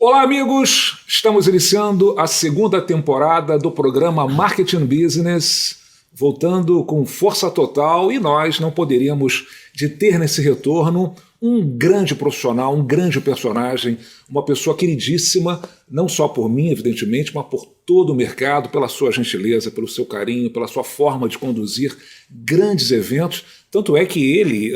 Olá, amigos! Estamos iniciando a segunda temporada do programa Marketing Business, voltando com força total, e nós não poderíamos de ter nesse retorno um grande profissional, um grande personagem, uma pessoa queridíssima, não só por mim, evidentemente, mas por todo o mercado, pela sua gentileza, pelo seu carinho, pela sua forma de conduzir grandes eventos. Tanto é que ele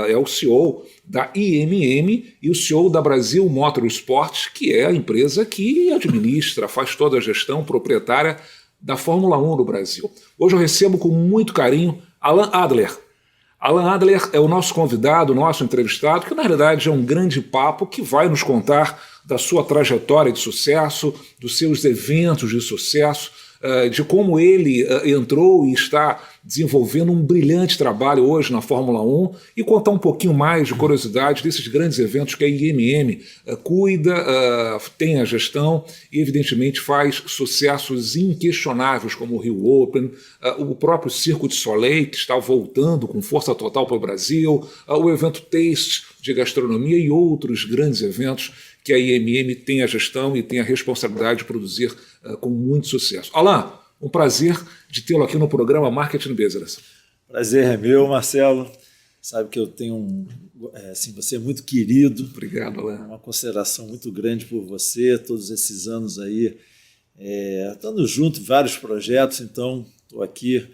é o CEO da IMM e o CEO da Brasil Motorsport, que é a empresa que administra, faz toda a gestão proprietária da Fórmula 1 no Brasil. Hoje eu recebo com muito carinho Alan Adler. Alan Adler é o nosso convidado, o nosso entrevistado, que na realidade é um grande papo que vai nos contar da sua trajetória de sucesso, dos seus eventos de sucesso, de como ele entrou e está desenvolvendo um brilhante trabalho hoje na Fórmula 1 e contar um pouquinho mais de curiosidade desses grandes eventos que a IMM cuida, tem a gestão e evidentemente faz sucessos inquestionáveis como o Rio Open, o próprio Circo de Soleil, que está voltando com força total para o Brasil, o evento Taste de gastronomia e outros grandes eventos que a IMM tem a gestão e tem a responsabilidade de produzir com muito sucesso. Alan, um prazer de tê-lo aqui no programa Marketing Business. Prazer é meu, Marcelo. Sabe que eu tenho você é muito querido. Obrigado, Alan. Uma consideração muito grande por você, todos esses anos aí, estando junto em vários projetos, então estou aqui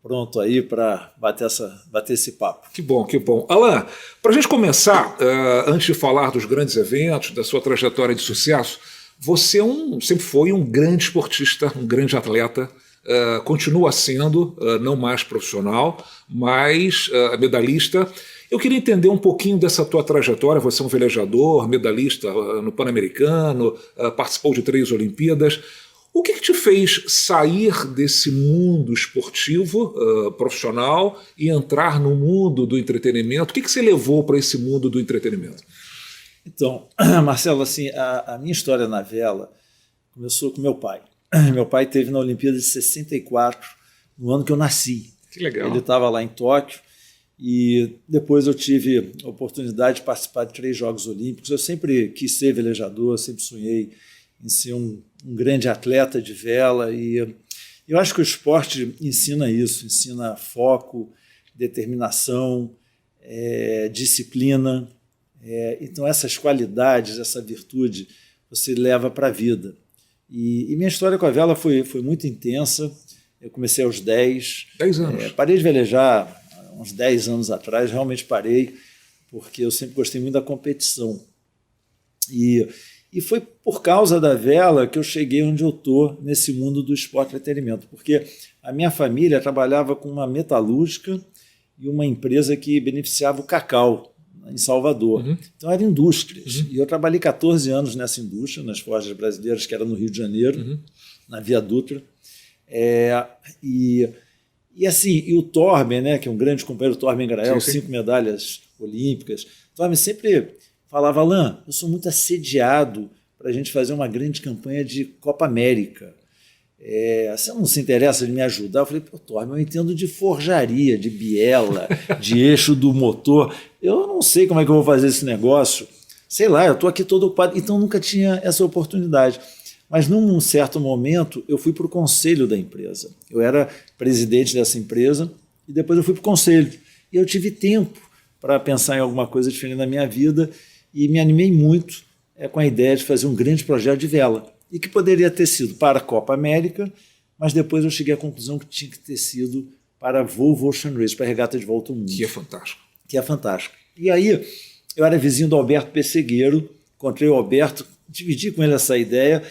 pronto aí para bater esse papo. Que bom, que bom. Alan, para a gente começar, antes de falar dos grandes eventos, da sua trajetória de sucesso, você sempre foi um grande esportista, um grande atleta, continua sendo, não mais profissional, mas medalhista. Eu queria entender um pouquinho dessa tua trajetória. Você é um velejador, medalhista no Pan-Americano, participou de 3 Olimpíadas. O que te fez sair desse mundo esportivo, profissional, e entrar no mundo do entretenimento? O que você levou para esse mundo do entretenimento? Então, Marcelo, assim, a minha história na vela começou com meu pai. Meu pai esteve na Olimpíada de 64, no ano que eu nasci. Que legal. Ele estava lá em Tóquio e depois eu tive a oportunidade de participar de 3 Jogos Olímpicos. Eu sempre quis ser velejador, sempre sonhei em ser um grande atleta de vela, e eu acho que o esporte ensina isso, ensina foco, determinação, disciplina. Então essas qualidades, essa virtude, você leva para a vida. E minha história com a vela foi muito intensa. Eu comecei aos 10 anos. Parei de velejar uns 10 anos atrás, realmente parei, porque eu sempre gostei muito da competição. E foi por causa da vela que eu cheguei onde eu estou nesse mundo do esporte e entretenimento, porque a minha família trabalhava com uma metalúrgica e uma empresa que beneficiava o cacau em Salvador. Uhum. Então eram indústrias. Uhum. E eu trabalhei 14 anos nessa indústria, nas Forjas Brasileiras, que era no Rio de Janeiro, uhum, na Via Dutra. E o Torben, né, que é um grande companheiro, o Torben Grael, 5 medalhas olímpicas. O Torben sempre falava: Alan, eu sou muito assediado para a gente fazer uma grande campanha de Copa América. Você não se interessa de me ajudar? Eu falei: pô, Torben, eu entendo de forjaria, de biela, de eixo do motor. Eu não sei como é que eu vou fazer esse negócio. Sei lá, eu estou aqui todo ocupado. Então nunca tinha essa oportunidade. Mas num certo momento eu fui para o conselho da empresa. Eu era presidente dessa empresa e depois eu fui para o conselho. E eu tive tempo para pensar em alguma coisa diferente na minha vida e me animei muito com a ideia de fazer um grande projeto de vela, e que poderia ter sido para a Copa América, mas depois eu cheguei à conclusão que tinha que ter sido para a Volvo Ocean Race, para a regata de volta ao mundo. Que é fantástico. Que é fantástico. E aí eu era vizinho do Alberto Pessegueiro, encontrei o Alberto, dividi com ele essa ideia,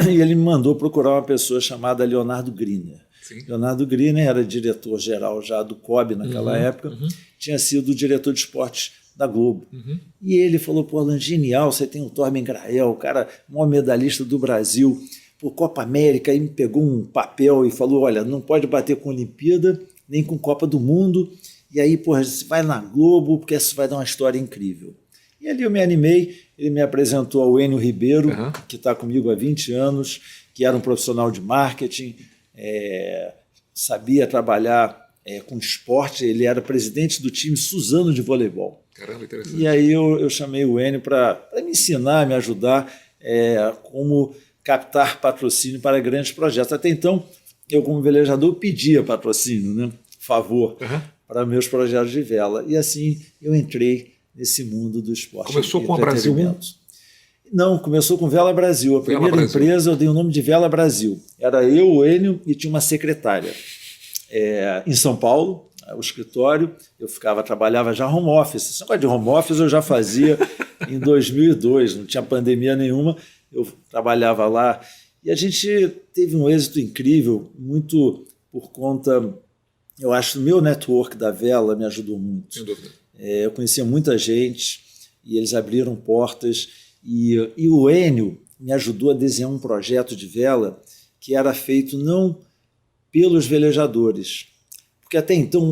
e ele me mandou procurar uma pessoa chamada Leonardo Griner. Sim. Leonardo Griner era diretor-geral já do COB naquela época, tinha sido diretor de esportes da Globo. Uhum. E ele falou: pô, Alan, genial, você tem o Torben Grael, o cara, maior medalhista do Brasil, por Copa América. Aí me pegou um papel e falou: olha, não pode bater com Olimpíada, nem com Copa do Mundo, e aí, porra, você vai na Globo, porque isso vai dar uma história incrível. E ali eu me animei, ele me apresentou ao Enio Ribeiro, que está comigo há 20 anos, que era um profissional de marketing, sabia trabalhar com esporte, ele era presidente do time Suzano de voleibol. Caramba, interessante. E aí eu chamei o Enio para me ensinar, me ajudar. como captar patrocínio para grandes projetos. Até então, eu, como velejador, pedia patrocínio, né? Favor, para meus projetos de vela. E assim eu entrei nesse mundo do esporte. Começou com a Brasil 1? Não, começou com Vela Brasil. A primeira empresa eu dei o nome de Vela Brasil. Era eu, o Enio, e tinha uma secretária. Em São Paulo, o escritório, trabalhava já home office. Esse negócio de home office eu já fazia em 2002, não tinha pandemia nenhuma, eu trabalhava lá. E a gente teve um êxito incrível, muito por conta, eu acho, do meu network da vela me ajudou muito. Sem dúvida. Eu conhecia muita gente e eles abriram portas. E o Enio me ajudou a desenhar um projeto de vela que era feito não pelos velejadores. Porque até então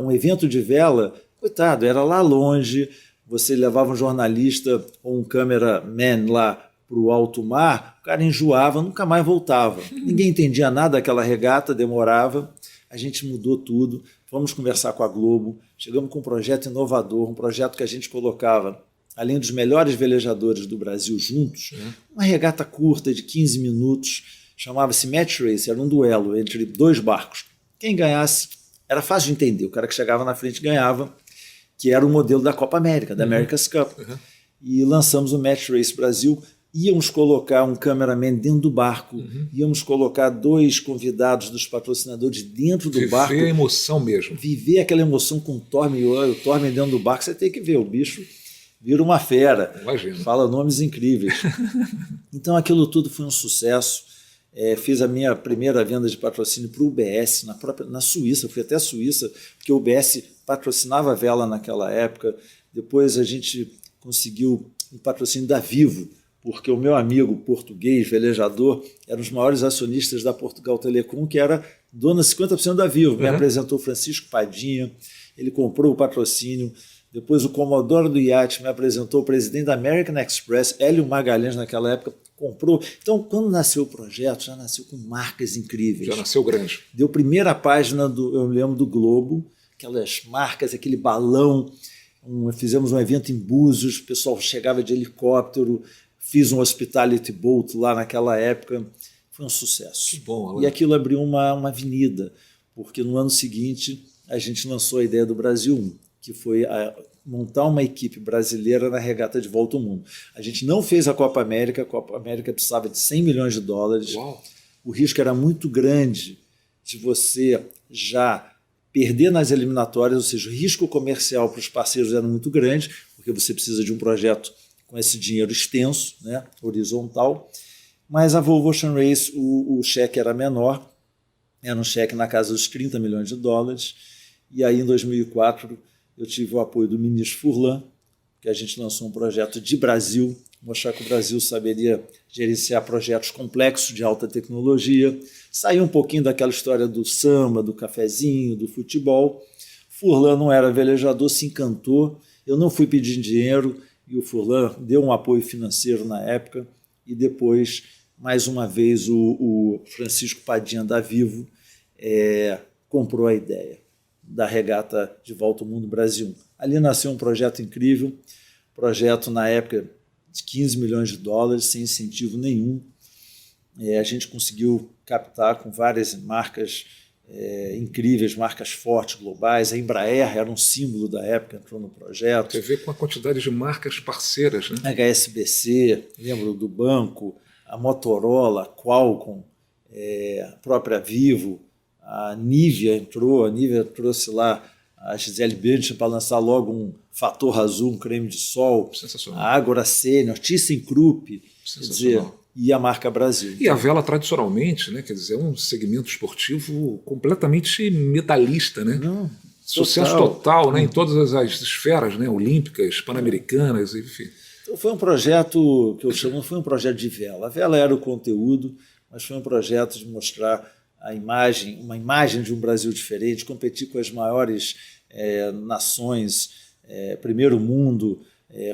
um evento de vela, coitado, era lá longe, você levava um jornalista ou um cameraman lá para o alto mar, o cara enjoava, nunca mais voltava. Ninguém entendia nada daquela regata, demorava. A gente mudou tudo, fomos conversar com a Globo, chegamos com um projeto inovador, um projeto que a gente colocava, além dos melhores velejadores do Brasil juntos, uma regata curta de 15 minutos, chamava-se Match Race, era um duelo entre 2 barcos. Quem ganhasse, era fácil de entender, o cara que chegava na frente ganhava, que era o modelo da Copa América, da America's Cup. E lançamos o Match Race Brasil, íamos colocar um cameraman dentro do barco, íamos colocar 2 convidados dos patrocinadores dentro do barco. Viver a emoção mesmo. Viver aquela emoção com o Torme dentro do barco, você tem que ver, o bicho vira uma fera, imagino. Fala nomes incríveis. Então aquilo tudo foi um sucesso. Fiz a minha primeira venda de patrocínio para o UBS, na Suíça, fui até a Suíça, porque o UBS patrocinava a vela naquela época. Depois a gente conseguiu um patrocínio da Vivo, porque o meu amigo português, velejador, era um dos maiores acionistas da Portugal Telecom, que era dona de 50% da Vivo. Me apresentou Francisco Padinha, ele comprou o patrocínio. Depois o Comodoro do Iate me apresentou o presidente da American Express, Hélio Magalhães, naquela época, comprou. Então, quando nasceu o projeto, já nasceu com marcas incríveis. Já nasceu grande. Deu primeira página, eu me lembro, do Globo, aquelas marcas, aquele balão. Fizemos um evento em Búzios, o pessoal chegava de helicóptero, fiz um hospitality boat lá naquela época. Foi um sucesso. Que bom, Alan. E aquilo abriu uma avenida, porque no ano seguinte a gente lançou a ideia do Brasil 1, que foi montar uma equipe brasileira na regata de volta ao mundo. A gente não fez a Copa América precisava de 100 milhões de dólares. Uau. O risco era muito grande de você já perder nas eliminatórias, ou seja, o risco comercial para os parceiros era muito grande, porque você precisa de um projeto com esse dinheiro extenso, né, horizontal. Mas a Volvo Ocean Race, o cheque era menor, era um cheque na casa dos 30 milhões de dólares, e aí em 2004 eu tive o apoio do ministro Furlan, que a gente lançou um projeto de Brasil, mostrar que o Brasil saberia gerenciar projetos complexos de alta tecnologia, sair um pouquinho daquela história do samba, do cafezinho, do futebol. Furlan não era velejador, se encantou, eu não fui pedir dinheiro, e o Furlan deu um apoio financeiro na época, e depois, mais uma vez, o Francisco Padinha da Vivo comprou a ideia da regata de volta ao mundo Brasil. Ali nasceu um projeto incrível, projeto na época de 15 milhões de dólares, sem incentivo nenhum. A gente conseguiu captar com várias marcas incríveis, marcas fortes, globais. A Embraer era um símbolo da época, entrou no projeto. Você vê com a quantidade de marcas parceiras, né? HSBC, lembro do banco, a Motorola, a Qualcomm, a própria Vivo, a Nivea entrou, a Nivea trouxe lá a Gisele Bündchen para lançar logo um Fator Azul, um creme de sol. Sensacional. A Agora Senior, ThyssenKrupp, quer dizer, e a marca Brasil. E a vela, tradicionalmente, né, quer dizer, é um segmento esportivo completamente medalhista, né? Não, sucesso total, né, em todas as esferas, né, olímpicas, pan-americanas, enfim. Então foi um projeto que eu chamo, não foi um projeto de vela. A vela era o conteúdo, mas foi um projeto de mostrar uma imagem de um Brasil diferente, competir com as maiores nações, primeiro mundo,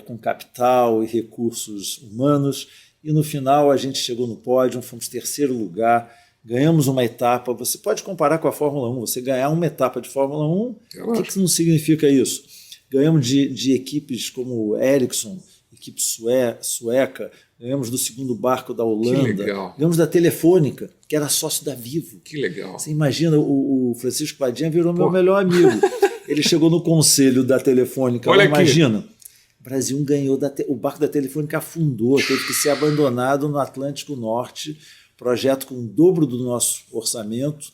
com capital e recursos humanos, e no final a gente chegou no pódio, fomos terceiro lugar, ganhamos uma etapa. Você pode comparar com a Fórmula 1, você ganhar uma etapa de Fórmula 1, o que não significa isso? Ganhamos de equipes como Ericsson, equipe sueca, ganhamos do segundo barco da Holanda, ganhamos da Telefônica, que era sócio da Vivo. Que legal. Você imagina, o Francisco Padinha virou meu melhor amigo. Ele chegou no conselho da Telefônica, olha imagina. O Brasil ganhou, o barco da Telefônica afundou, teve que ser abandonado no Atlântico Norte, projeto com o dobro do nosso orçamento.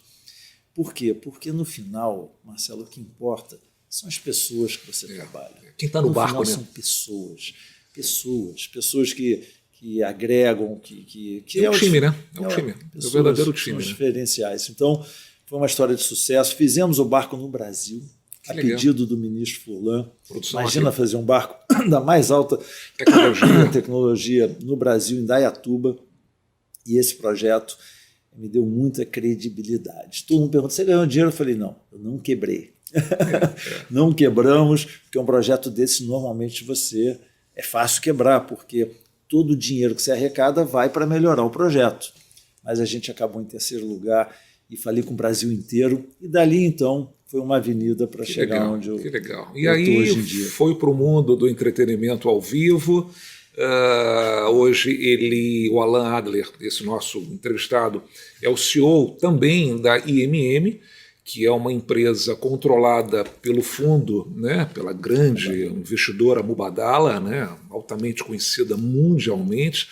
Por quê? Porque no final, Marcelo, o que importa são as pessoas que você trabalha. Quem está no barco, né? São pessoas que agregam, que é o time, né? É o time, é o verdadeiro time. São diferenciais. Então, foi uma história de sucesso. Fizemos o barco no Brasil, a pedido do ministro Furlan. Imagina fazer um barco da mais alta tecnologia no Brasil, em Indaiatuba. E esse projeto me deu muita credibilidade. Todo mundo pergunta, você ganhou dinheiro? Eu falei, não, eu não quebrei. Não quebramos, porque um projeto desse, normalmente é fácil quebrar, porque todo o dinheiro que você arrecada vai para melhorar o projeto. Mas a gente acabou em terceiro lugar e falei com o Brasil inteiro, e dali então foi uma avenida para chegar onde eu estou hoje em dia. Foi para o mundo do entretenimento ao vivo. Hoje o Alan Adler, esse nosso entrevistado, é o CEO também da IMM, que é uma empresa controlada pelo fundo, né, pela grande investidora Mubadala, né, altamente conhecida mundialmente,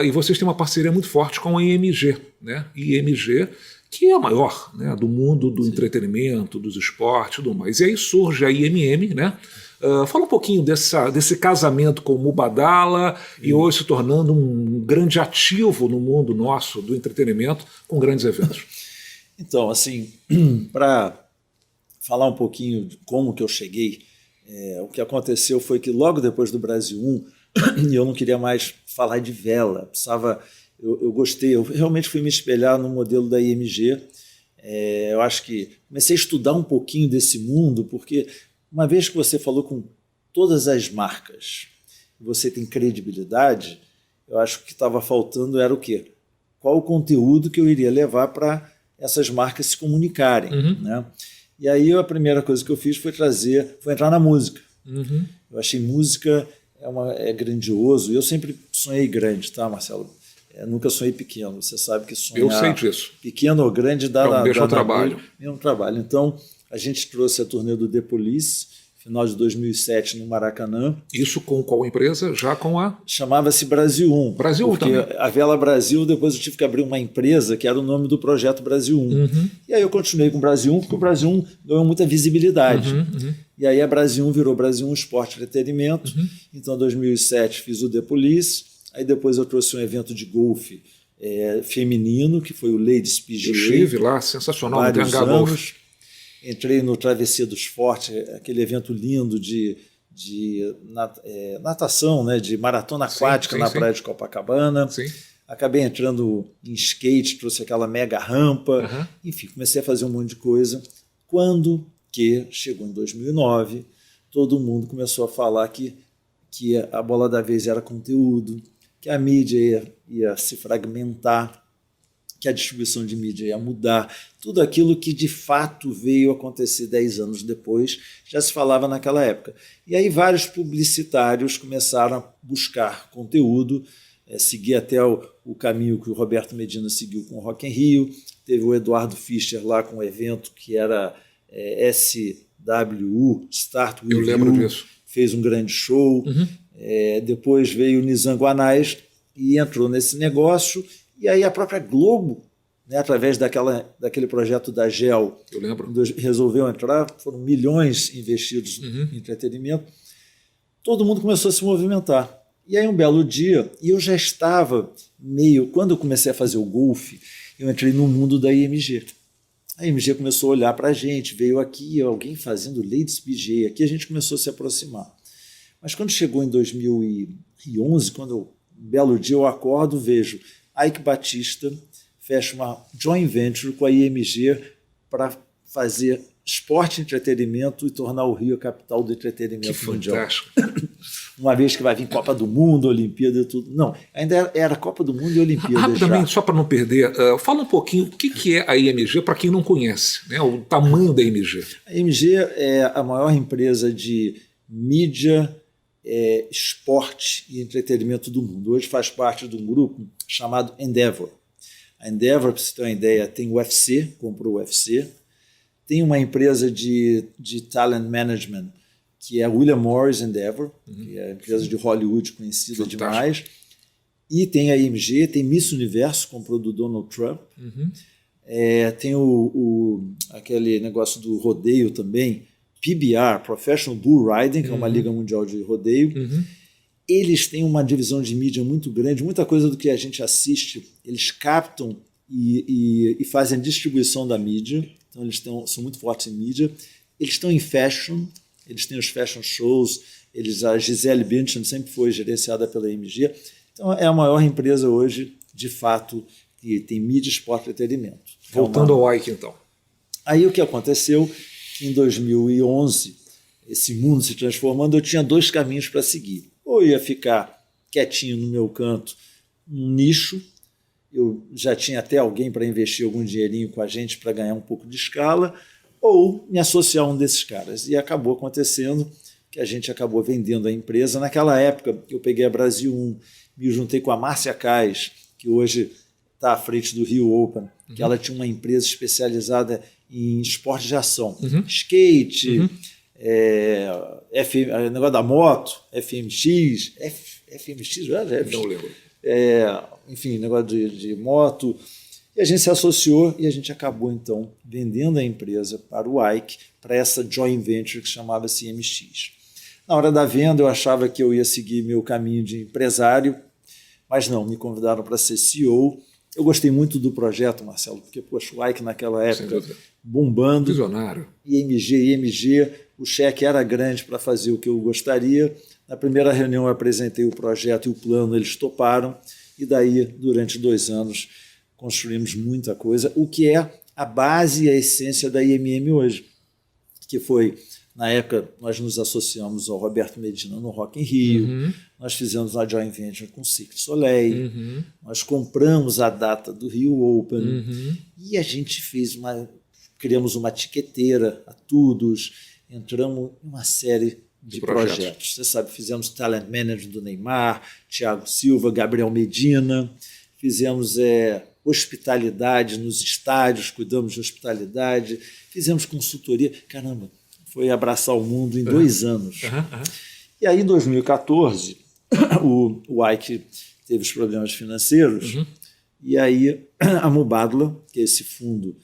e vocês têm uma parceria muito forte com a IMG, né, IMG, que é a maior, né, do mundo do entretenimento, dos esportes e tudo mais. E aí surge a IMM, né? Fala um pouquinho desse casamento com o Mubadala e hoje se tornando um grande ativo no mundo nosso do entretenimento com grandes eventos. Então, assim, para falar um pouquinho de como que eu cheguei, o que aconteceu foi que logo depois do Brasil 1, eu não queria mais falar de vela, eu gostei, eu realmente fui me espelhar no modelo da IMG. Eu acho que comecei a estudar um pouquinho desse mundo, porque uma vez que você falou com todas as marcas, você tem credibilidade, eu acho que o que estava faltando era o quê? Qual o conteúdo que eu iria levar para essas marcas se comunicarem. Né? E aí a primeira coisa que eu fiz foi entrar na música. Eu achei música é grandioso, e eu sempre sonhei grande, tá, Marcelo? Nunca sonhei pequeno, você sabe que sonhar eu sei disso. Pequeno ou grande dá mesmo trabalho. Então, a gente trouxe a turnê do The Police, final de 2007, no Maracanã. Isso com qual empresa? Já com a... Chamava-se Brasil 1. Brasil 1 também. A Vela Brasil, depois eu tive que abrir uma empresa, que era o nome do projeto Brasil 1. E aí eu continuei com o Brasil 1, porque o Brasil 1 ganhou muita visibilidade. E aí a Brasil 1 virou Brasil 1 Esporte e Entretenimento. Então, em 2007, fiz o The Police. Aí depois eu trouxe um evento de golfe feminino, que foi o Ladies PGA. Eu estive lá, sensacional, no TH Golf. Entrei no Travessia dos Fortes, aquele evento lindo de natação, né, de maratona aquática na praia de Copacabana. Acabei entrando em skate, trouxe aquela mega rampa. Enfim, comecei a fazer um monte de coisa. Quando que chegou em 2009, todo mundo começou a falar que a bola da vez era conteúdo, que a mídia ia se fragmentar, que a distribuição de mídia ia mudar. Tudo aquilo que de fato veio acontecer 10 anos depois, já se falava naquela época. E aí vários publicitários começaram a buscar conteúdo, seguir até o caminho que o Roberto Medina seguiu com o Rock in Rio. Teve o Eduardo Fischer lá com um evento que era SWU, Start With You. Eu lembro disso. Fez um grande show. Depois veio o Nizam Guanais e entrou nesse negócio. E aí a própria Globo, né, através daquele projeto da GEL, eu lembro, resolveu entrar, foram milhões investidos em entretenimento. Todo mundo começou a se movimentar. E aí um belo dia, e eu já estava quando eu comecei a fazer o golfe, eu entrei no mundo da IMG. A IMG começou a olhar para a gente, veio aqui alguém fazendo Ladies PGA, aqui a gente começou a se aproximar. Mas quando chegou em 2011, um belo dia eu acordo, vejo Ike Batista fecha uma joint venture com a IMG para fazer esporte e entretenimento e tornar o Rio a capital do entretenimento mundial. Fantástico. Uma vez que vai vir Copa do Mundo, Olimpíada e tudo. Não, ainda era Copa do Mundo e Olimpíada. Rapidamente, só para não perder, fala um pouquinho o que é a IMG para quem não conhece, né, o tamanho da IMG. A IMG é a maior empresa de mídia, esporte e entretenimento do mundo. Hoje faz parte de um grupo chamado Endeavor. A Endeavor, para você ter uma ideia, tem o UFC, comprou o UFC, tem uma empresa de talent management, que é a William Morris Endeavor, que é a empresa de Hollywood conhecida demais, e tem a IMG, tem Miss Universo, comprou do Donald Trump, tem aquele negócio do rodeio também, PBR, Professional Bull Riding, que é uma liga mundial de rodeio. Eles têm uma divisão de mídia muito grande, muita coisa do que a gente assiste, eles captam e fazem a distribuição da mídia, então eles são muito fortes em mídia. Eles estão em fashion, eles têm os fashion shows, a Gisele Bündchen sempre foi gerenciada pela IMG, então é a maior empresa hoje, de fato, que tem mídia, esporte e entretenimento. Voltando ao Ike, então. Aí o que aconteceu, em 2011, esse mundo se transformando, eu tinha 2 caminhos para seguir. Ou ia ficar quietinho no meu canto, num nicho, eu já tinha até alguém para investir algum dinheirinho com a gente para ganhar um pouco de escala, ou me associar a um desses caras. E acabou acontecendo que a gente acabou vendendo a empresa. Naquela época, eu peguei a Brasil 1, me juntei com a Márcia Kais, que hoje está à frente do Rio Open, que ela tinha uma empresa especializada em esporte de ação, skate, negócio da moto, FMX, Não lembro. Enfim, negócio de moto. E a gente se associou e a gente acabou, então, vendendo a empresa para o Ike, para essa joint venture que chamava-se MX. Na hora da venda, eu achava que eu ia seguir meu caminho de empresário, mas não, me convidaram para ser CEO. Eu gostei muito do projeto, Marcelo, porque, poxa, o Ike naquela época bombando. Visionário. IMG, o cheque era grande para fazer o que eu gostaria. Na primeira reunião eu apresentei o projeto e o plano, eles toparam, e daí, durante 2 anos, construímos muita coisa, o que é a base e a essência da IMM hoje, que foi, na época, nós nos associamos ao Roberto Medina no Rock in Rio, nós fizemos uma joint venture com o Cirque du Soleil, nós compramos a data do Rio Open, e a gente criamos uma tiqueteira, a Tudos, entramos em uma série de projetos. Você sabe, fizemos talent management do Neymar, Thiago Silva, Gabriel Medina, fizemos hospitalidade nos estádios, cuidamos de hospitalidade, fizemos consultoria. Caramba, foi abraçar o mundo em 2 anos. E aí, em 2014, o Ike teve os problemas financeiros, e aí a Mubadala, que é esse fundo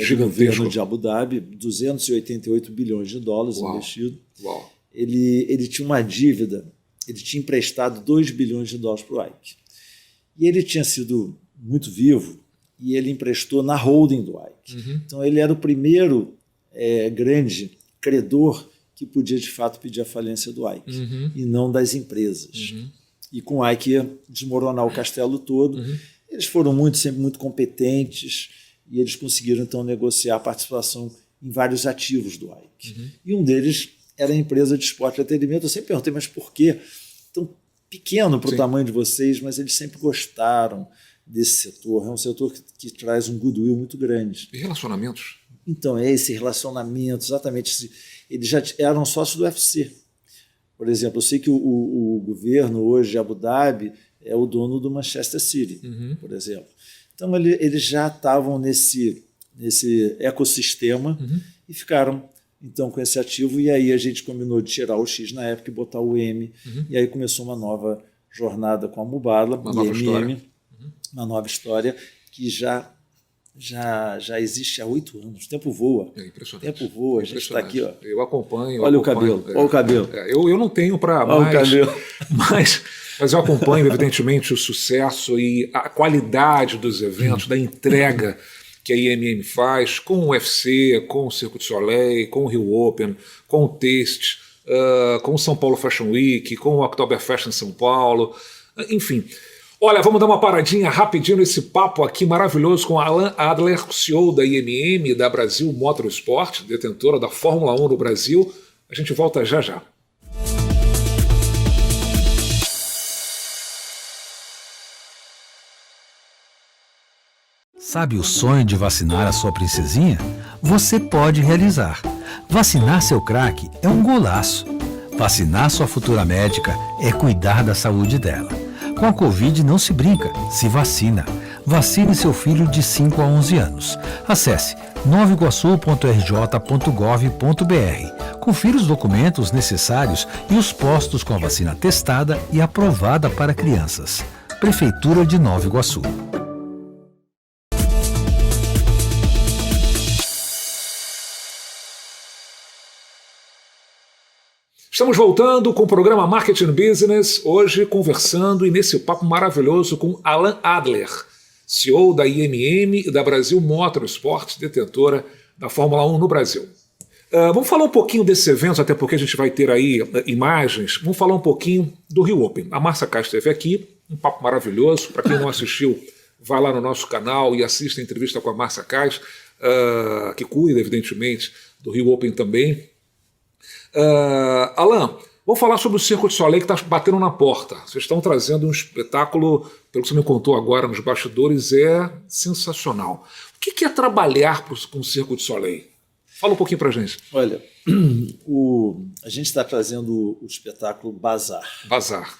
do governo de Abu Dhabi, 288 bilhões de dólares investido, ele tinha uma dívida, ele tinha emprestado 2 bilhões de dólares para o Ike. E ele tinha sido muito vivo e ele emprestou na holding do Ike. Então ele era o primeiro grande credor que podia de fato pedir a falência do Ike e não das empresas. E com o Ike ia desmoronar o castelo todo. Eles foram sempre muito competentes e eles conseguiram então negociar a participação em vários ativos do Ike. E um deles era a empresa de esporte e entretenimento. Eu sempre perguntei, mas por quê? Tão pequeno para o tamanho de vocês, mas eles sempre gostaram desse setor. É um setor que traz um goodwill muito grande. E relacionamentos? Então, esse relacionamento, exatamente. Eles já eram sócios do UFC. Por exemplo, eu sei que o governo hoje de Abu Dhabi é o dono do Manchester City, por exemplo. Então, eles já estavam nesse ecossistema e ficaram então com esse ativo, e aí a gente combinou de tirar o X na época e botar o M, e aí começou uma nova jornada com a Mubadala, uma nova história que já existe há 8 anos. O tempo voa. É impressionante. O tempo voa, a gente está aqui. Ó. Eu acompanho. Olha o cabelo. Olha o cabelo. Eu não tenho para mais, mas eu acompanho, evidentemente, o sucesso e a qualidade dos eventos, da entrega que a IMM faz com o UFC, com o Cirque du Soleil, com o Rio Open, com o Taste, com o São Paulo Fashion Week, com o Oktoberfest em São Paulo, enfim. Olha, vamos dar uma paradinha rapidinho nesse papo aqui maravilhoso com Alan Adler, CEO da IMM, da Brasil Motorsport, detentora da Fórmula 1 no Brasil. A gente volta já já. Sabe o sonho de vacinar a sua princesinha? Você pode realizar. Vacinar seu craque é um golaço. Vacinar sua futura médica é cuidar da saúde dela. Com a Covid não se brinca, se vacina. Vacine seu filho de 5 a 11 anos. Acesse novaiguaçu.rj.gov.br. Confira os documentos necessários e os postos com a vacina testada e aprovada para crianças. Prefeitura de Nova Iguaçu. Estamos voltando com o programa Marketing Business, hoje conversando e nesse papo maravilhoso com Alan Adler, CEO da IMM e da Brasil Motorsports, detentora da Fórmula 1 no Brasil. Vamos falar um pouquinho desses eventos, até porque a gente vai ter aí imagens. Vamos falar um pouquinho do Rio Open. A Márcia Castro esteve aqui, um papo maravilhoso. Para quem não assistiu, vai lá no nosso canal e assista a entrevista com a Márcia Castro, que cuida, evidentemente, do Rio Open também. Alan, vou falar sobre o Cirque du Soleil que está batendo na porta. Vocês estão trazendo um espetáculo, pelo que você me contou agora nos bastidores, é sensacional. O que é trabalhar com o Cirque du Soleil? Fala um pouquinho pra gente. Olha, a gente está trazendo o espetáculo Bazar. Bazar.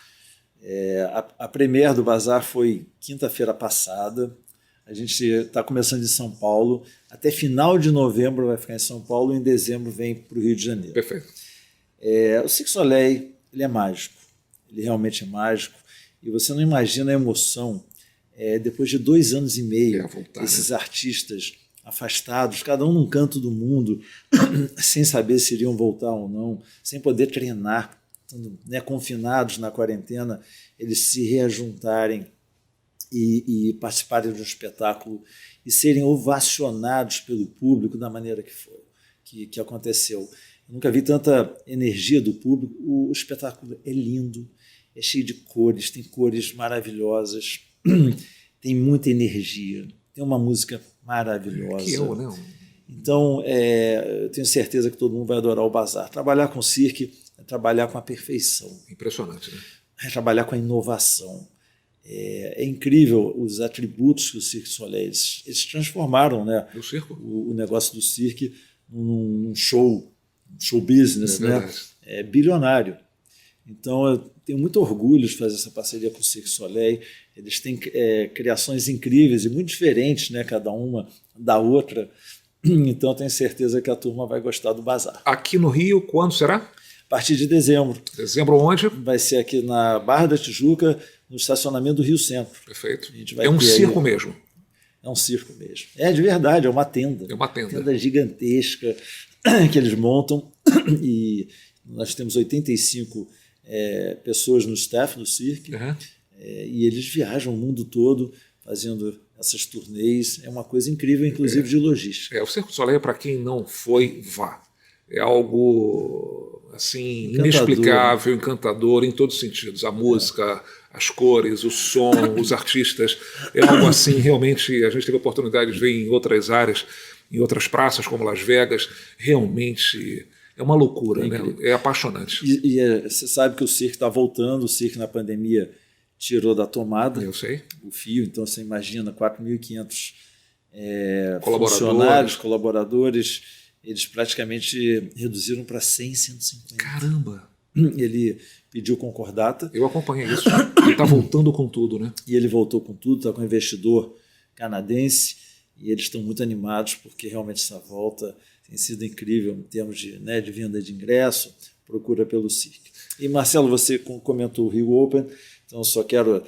A premiere do Bazar foi quinta-feira passada. A gente está começando em São Paulo. Até final de novembro vai ficar em São Paulo e em dezembro vem para o Rio de Janeiro. Perfeito. O Cirque du Soleil, ele é mágico. Ele realmente é mágico. E você não imagina a emoção. Depois de 2 anos e meio, esses artistas afastados, cada um num canto do mundo, sem saber se iriam voltar ou não, sem poder treinar, confinados na quarentena, eles se reajuntarem e participarem de um espetáculo e serem ovacionados pelo público da maneira que aconteceu. Eu nunca vi tanta energia do público. O espetáculo é lindo, é cheio de cores, tem cores maravilhosas, tem muita energia, tem uma música maravilhosa. Né? Então, eu tenho certeza que todo mundo vai adorar o Bazar. Trabalhar com cirque é trabalhar com a perfeição. Impressionante, né? É trabalhar com a inovação. É incrível os atributos que o Cirque du Soleil eles transformaram, né? O negócio do cirque num show business, né? Bilionário. Então, eu tenho muito orgulho de fazer essa parceria com o Cirque du Soleil. Eles têm criações incríveis e muito diferentes, né? Cada uma da outra. Então, eu tenho certeza que a turma vai gostar do Bazar. Aqui no Rio, quando será? A partir de dezembro. Dezembro onde? Vai ser aqui na Barra da Tijuca, no estacionamento do Rio Centro. Perfeito. É um circo aí, mesmo. É um circo mesmo. É de verdade, é uma tenda. É uma tenda. Tenda gigantesca que eles montam. E nós temos 85 pessoas no staff do cirque. Uhum. E eles viajam o mundo todo fazendo essas turnês. É uma coisa incrível, inclusive de logística. O Cirque du Soleil, para quem não foi, vá. É algo assim inexplicável, encantador em todos os sentidos. A música, as cores, o som, os artistas. É algo assim, realmente, a gente teve a oportunidade de ver em outras áreas, em outras praças como Las Vegas. Realmente é uma loucura, né? É apaixonante. Você sabe que o circo está voltando, o circo na pandemia tirou da tomada o fio, então você imagina 4.500 funcionários, colaboradores, eles praticamente reduziram para 100, 150. Caramba! Ele pediu concordata. Eu acompanhei isso. Ele está voltando com tudo, né? E ele voltou com tudo, está com um investidor canadense e eles estão muito animados porque realmente essa volta tem sido incrível em termos de venda de ingresso, procura pelo cirque. E Marcelo, você comentou o Rio Open, então eu só quero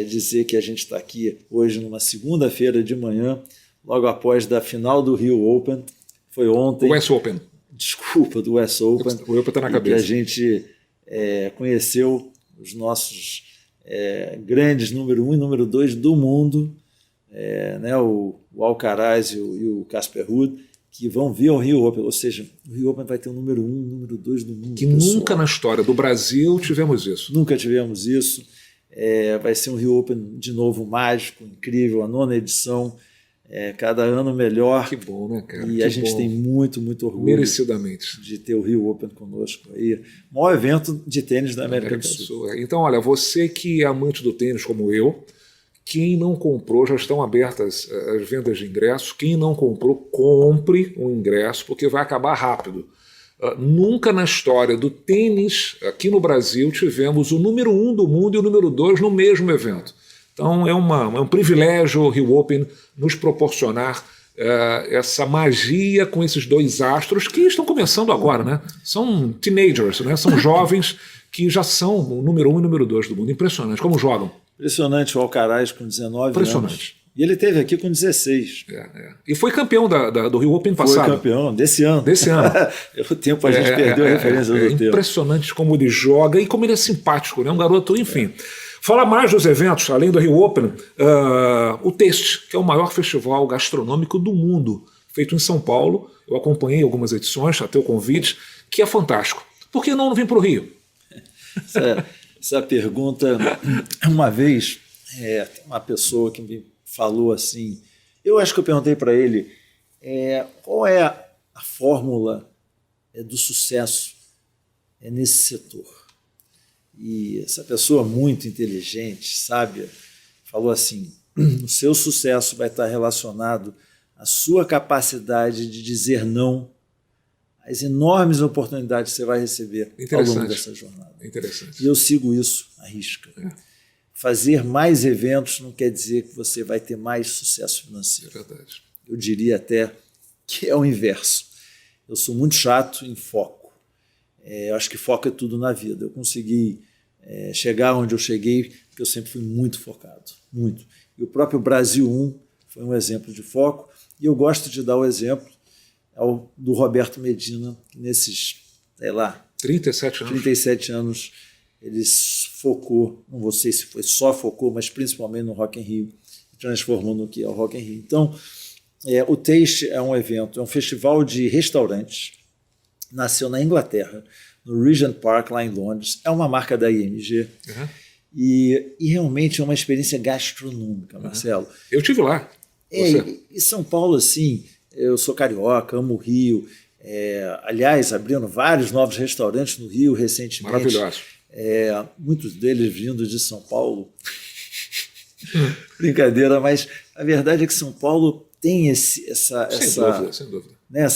dizer que a gente está aqui hoje numa segunda-feira de manhã, logo após da final do Rio Open. Foi ontem. O US Open. Desculpa, do US Open. O Open está na cabeça. Que a gente conheceu os nossos grandes número 1 e número 2 do mundo, o Alcaraz e o Casper Ruud, que vão vir ao Rio Open. Ou seja, o Rio Open vai ter o número 1 e o número 2 do mundo. Que nunca na história do Brasil tivemos isso. Nunca tivemos isso. Vai ser um Rio Open de novo mágico, incrível, a 9ª edição. Cada ano melhor. Que bom, né, cara? E a gente tem muito, muito orgulho merecidamente de ter o Rio Open conosco aí. O maior evento de tênis da América do Sul. Então, olha, você que é amante do tênis como eu, quem não comprou, já estão abertas as vendas de ingressos. Quem não comprou, compre um ingresso, porque vai acabar rápido. Nunca na história do tênis, aqui no Brasil, tivemos o número 1 do mundo e o número 2 no mesmo evento. Então é um privilégio o Rio Open nos proporcionar essa magia com esses dois astros que estão começando agora, né? São teenagers, né? São jovens que já são o número 1 e o número 2 do mundo. Impressionante como jogam. Impressionante o Alcaraz com 19 Impressionante. anos. E ele teve aqui com 16. E foi campeão do Rio Open passado. Foi campeão desse ano. Desse ano. O tempo a gente perdeu a referência do tempo. Impressionante como ele joga e como ele é simpático, né? Um garoto, enfim. Fala mais dos eventos, além do Rio Open, o Taste, que é o maior festival gastronômico do mundo, feito em São Paulo. Eu acompanhei algumas edições, até o convite, que é fantástico. Por que não vir para o Rio? Essa pergunta, uma vez, tem uma pessoa que me falou assim, eu acho que eu perguntei para ele, qual é a fórmula do sucesso nesse setor? E essa pessoa muito inteligente, sábia, falou assim, o seu sucesso vai estar relacionado à sua capacidade de dizer não às enormes oportunidades que você vai receber ao longo dessa jornada. Interessante. E eu sigo isso à risca. Fazer mais eventos não quer dizer que você vai ter mais sucesso financeiro. É verdade. Eu diria até que é o inverso. Eu sou muito chato em foco. Eu acho que foco é tudo na vida. Eu consegui chegar onde eu cheguei porque eu sempre fui muito focado. Muito. E o próprio Brasil 1 foi um exemplo de foco. E eu gosto de dar o exemplo do Roberto Medina, que nesses, 37 anos, ele focou, não sei se foi só focou, mas principalmente no Rock in Rio, transformou no que é o Rock in Rio. Então, o Taste é um evento, é um festival de restaurantes, nasceu na Inglaterra, no Regent Park, lá em Londres, é uma marca da IMG, e realmente é uma experiência gastronômica, Marcelo. Eu estive lá. E São Paulo, assim, eu sou carioca, amo o Rio, aliás, abrindo vários novos restaurantes no Rio recentemente. Maravilhoso. Muitos deles vindos de São Paulo. Brincadeira, mas a verdade é que São Paulo tem essa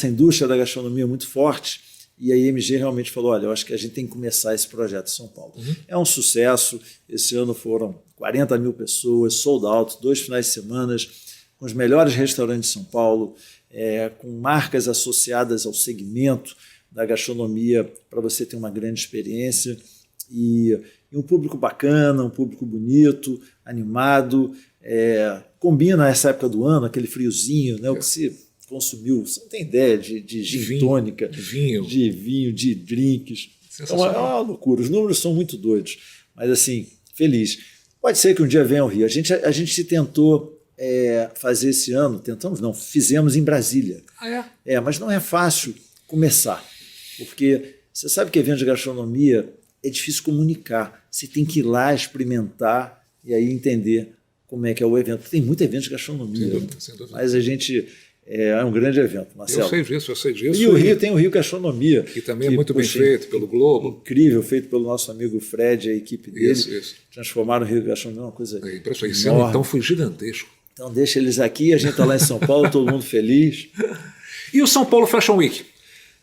indústria da gastronomia muito forte, e a IMG realmente falou, olha, eu acho que a gente tem que começar esse projeto em São Paulo. É um sucesso, esse ano foram 40 mil pessoas, sold out, 2 finais de semana, com os melhores restaurantes de São Paulo, com marcas associadas ao segmento da gastronomia, para você ter uma grande experiência, e um público bacana, um público bonito, animado, combina essa época do ano, aquele friozinho, né, o que se consumiu, você não tem ideia, de gin tônica, de vinho, de drinks. É uma loucura, os números são muito doidos, mas assim, feliz. Pode ser que um dia venha ao Rio. A gente se tentou fazer esse ano, fizemos em Brasília. Mas não é fácil começar, porque você sabe que evento de gastronomia é difícil comunicar, você tem que ir lá experimentar e aí entender como é que é o evento. Tem muito evento de gastronomia, sem dúvida. Mas a gente é um grande evento, Marcelo. Eu sei disso. E o Rio tem o Rio Gastronomia. Que também é muito bem feito pelo Globo. Incrível, feito pelo nosso amigo Fred e a equipe dele. Isso. Transformaram o Rio Gastronomia uma coisa impressionante. Esse ano, então, foi gigantesco. Então deixa eles aqui, a gente está lá em São Paulo, todo mundo feliz. E o São Paulo Fashion Week?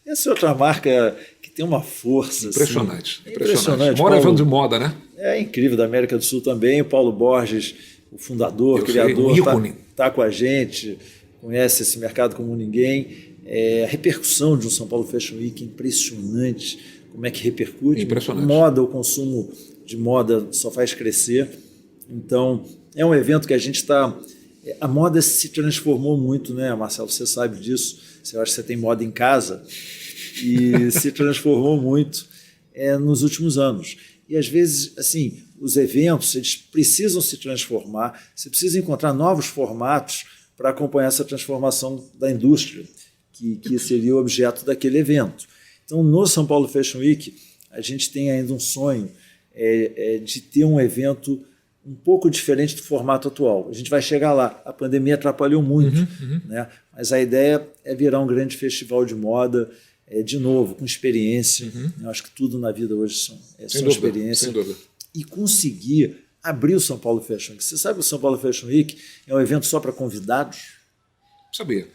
Essa é outra marca que tem uma força. Impressionante. Assim, impressionante. Maior evento de moda, né? É incrível, da América do Sul também. O Paulo Borges, o fundador, criador, está com a gente, conhece esse mercado como ninguém. A repercussão de um São Paulo Fashion Week é impressionante. Como é que repercute? Impressionante. Moda, o consumo de moda só faz crescer. Então, é um evento que a gente está... A moda se transformou muito, né, Marcelo? Você sabe disso. Você acha que você tem moda em casa e se transformou muito nos últimos anos. E, às vezes, assim, os eventos eles precisam se transformar, você precisa encontrar novos formatos para acompanhar essa transformação da indústria, que seria o objeto daquele evento. Então, no São Paulo Fashion Week, a gente tem ainda um sonho de ter um evento um pouco diferente do formato atual. A gente vai chegar lá. A pandemia atrapalhou muito, né? Mas a ideia é virar um grande festival de moda, de novo, com experiência. Eu acho que tudo na vida hoje são experiência. Sem dúvida. E conseguir abrir o São Paulo Fashion Week. Você sabe que o São Paulo Fashion Week é um evento só para convidados? Sabia.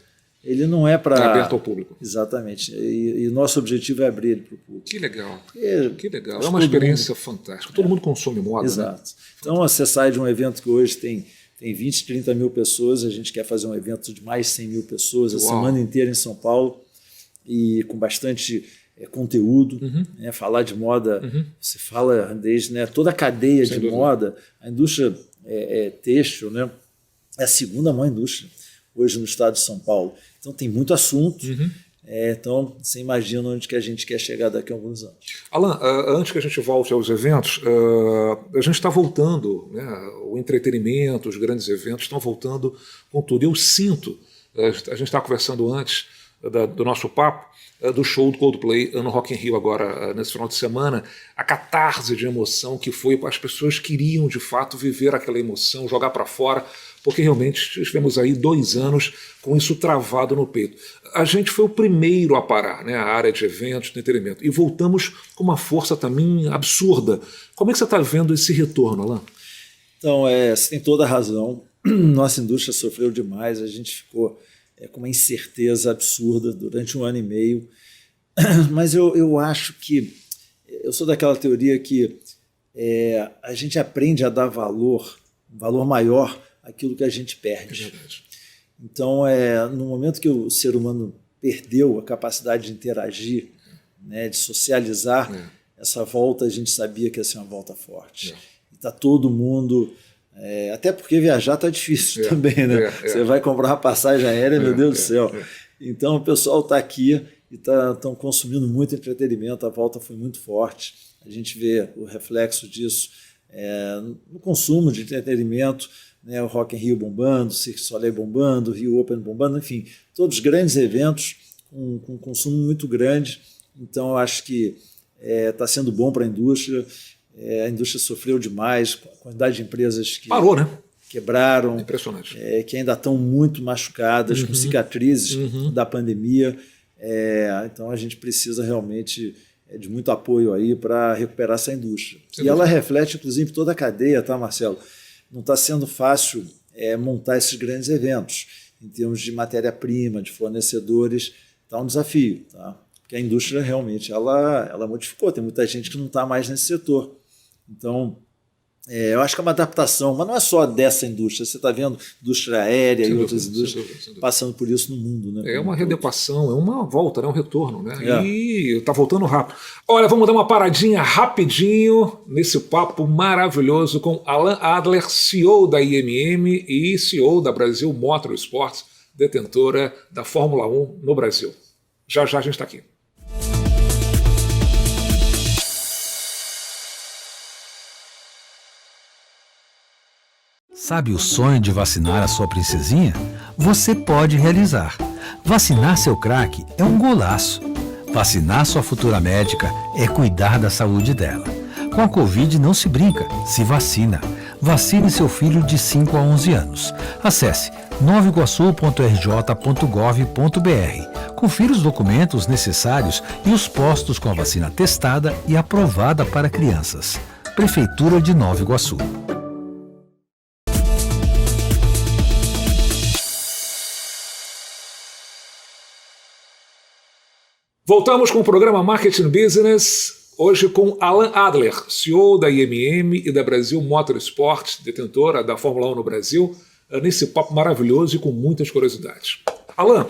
Ele não é para... É aberto ao público. Exatamente. E nosso objetivo é abrir ele para o público. Que legal. Que legal. É uma experiência fantástica. Todo mundo consome moda. Exato. Né? Então, você sai de um evento que hoje tem 20, 30 mil pessoas, a gente quer fazer um evento de mais de 100 mil pessoas, a semana inteira em São Paulo, e com bastante conteúdo, né? Falar de moda, você fala desde, né, toda a cadeia de moda, a indústria têxtil, né, é a segunda maior indústria hoje no estado de São Paulo. Então tem muito assunto, então você imagina onde que a gente quer chegar daqui a alguns anos. Alan, antes que a gente volte aos eventos, a gente está voltando, né, o entretenimento, os grandes eventos estão voltando com tudo. Eu sinto, a gente estava conversando antes do nosso papo, do show do Coldplay no Rock in Rio agora, nesse final de semana, a catarse de emoção que foi, as pessoas queriam de fato viver aquela emoção, jogar para fora, porque realmente estivemos aí 2 anos com isso travado no peito. A gente foi o primeiro a parar, né, a área de eventos, de entretenimento, e voltamos com uma força também absurda. Como é que você está vendo esse retorno, Alan? Então, você tem toda a razão. Nossa indústria sofreu demais, a gente ficou com uma incerteza absurda durante 1 ano e meio. Mas eu acho que... Eu sou daquela teoria que a gente aprende a dar valor maior àquilo que a gente perde. Então, no momento que o ser humano perdeu a capacidade de interagir, né, de socializar, essa volta a gente sabia que ia ser uma volta forte. E está todo mundo... até porque viajar está difícil também, né? Você vai comprar uma passagem aérea, meu Deus do céu. Então, o pessoal está aqui e estão consumindo muito entretenimento, a volta foi muito forte. A gente vê o reflexo disso no consumo de entretenimento, né? O Rock in Rio bombando, o Cirque du Soleil bombando, o Rio Open bombando, enfim, todos grandes eventos com consumo muito grande. Então, eu acho que está sendo bom para a indústria. A indústria sofreu demais, a quantidade de empresas que parou, né? Quebraram, impressionante. Que ainda estão muito machucadas, com cicatrizes da pandemia. Então a gente precisa realmente de muito apoio aí para recuperar essa indústria. E ela reflete, inclusive, toda a cadeia, tá, Marcelo? Não está sendo fácil montar esses grandes eventos. Em termos de matéria-prima, de fornecedores, está um desafio, tá? Porque a indústria realmente ela modificou, tem muita gente que não está mais nesse setor. Então, eu acho que é uma adaptação, mas não é só dessa indústria, você está vendo indústria aérea e outras indústrias passando por isso no mundo. Né, é uma readequação, é uma volta, é um retorno, né? E está voltando rápido. Olha, vamos dar uma paradinha rapidinho nesse papo maravilhoso com Alan Adler, CEO da IMM e CEO da Brasil Motorsports, detentora da Fórmula 1 no Brasil. Já já a gente está aqui. Sabe o sonho de vacinar a sua princesinha? Você pode realizar. Vacinar seu craque é um golaço. Vacinar sua futura médica é cuidar da saúde dela. Com a Covid não se brinca, se vacina. Vacine seu filho de 5 a 11 anos. Acesse novaiguaçu.rj.gov.br. Confira os documentos necessários e os postos com a vacina testada e aprovada para crianças. Prefeitura de Nova Iguaçu. Voltamos com o programa Marketing Business, hoje com Alan Adler, CEO da IMM e da Brasil Motorsports, detentora da Fórmula 1 no Brasil, nesse papo maravilhoso e com muitas curiosidades. Alan,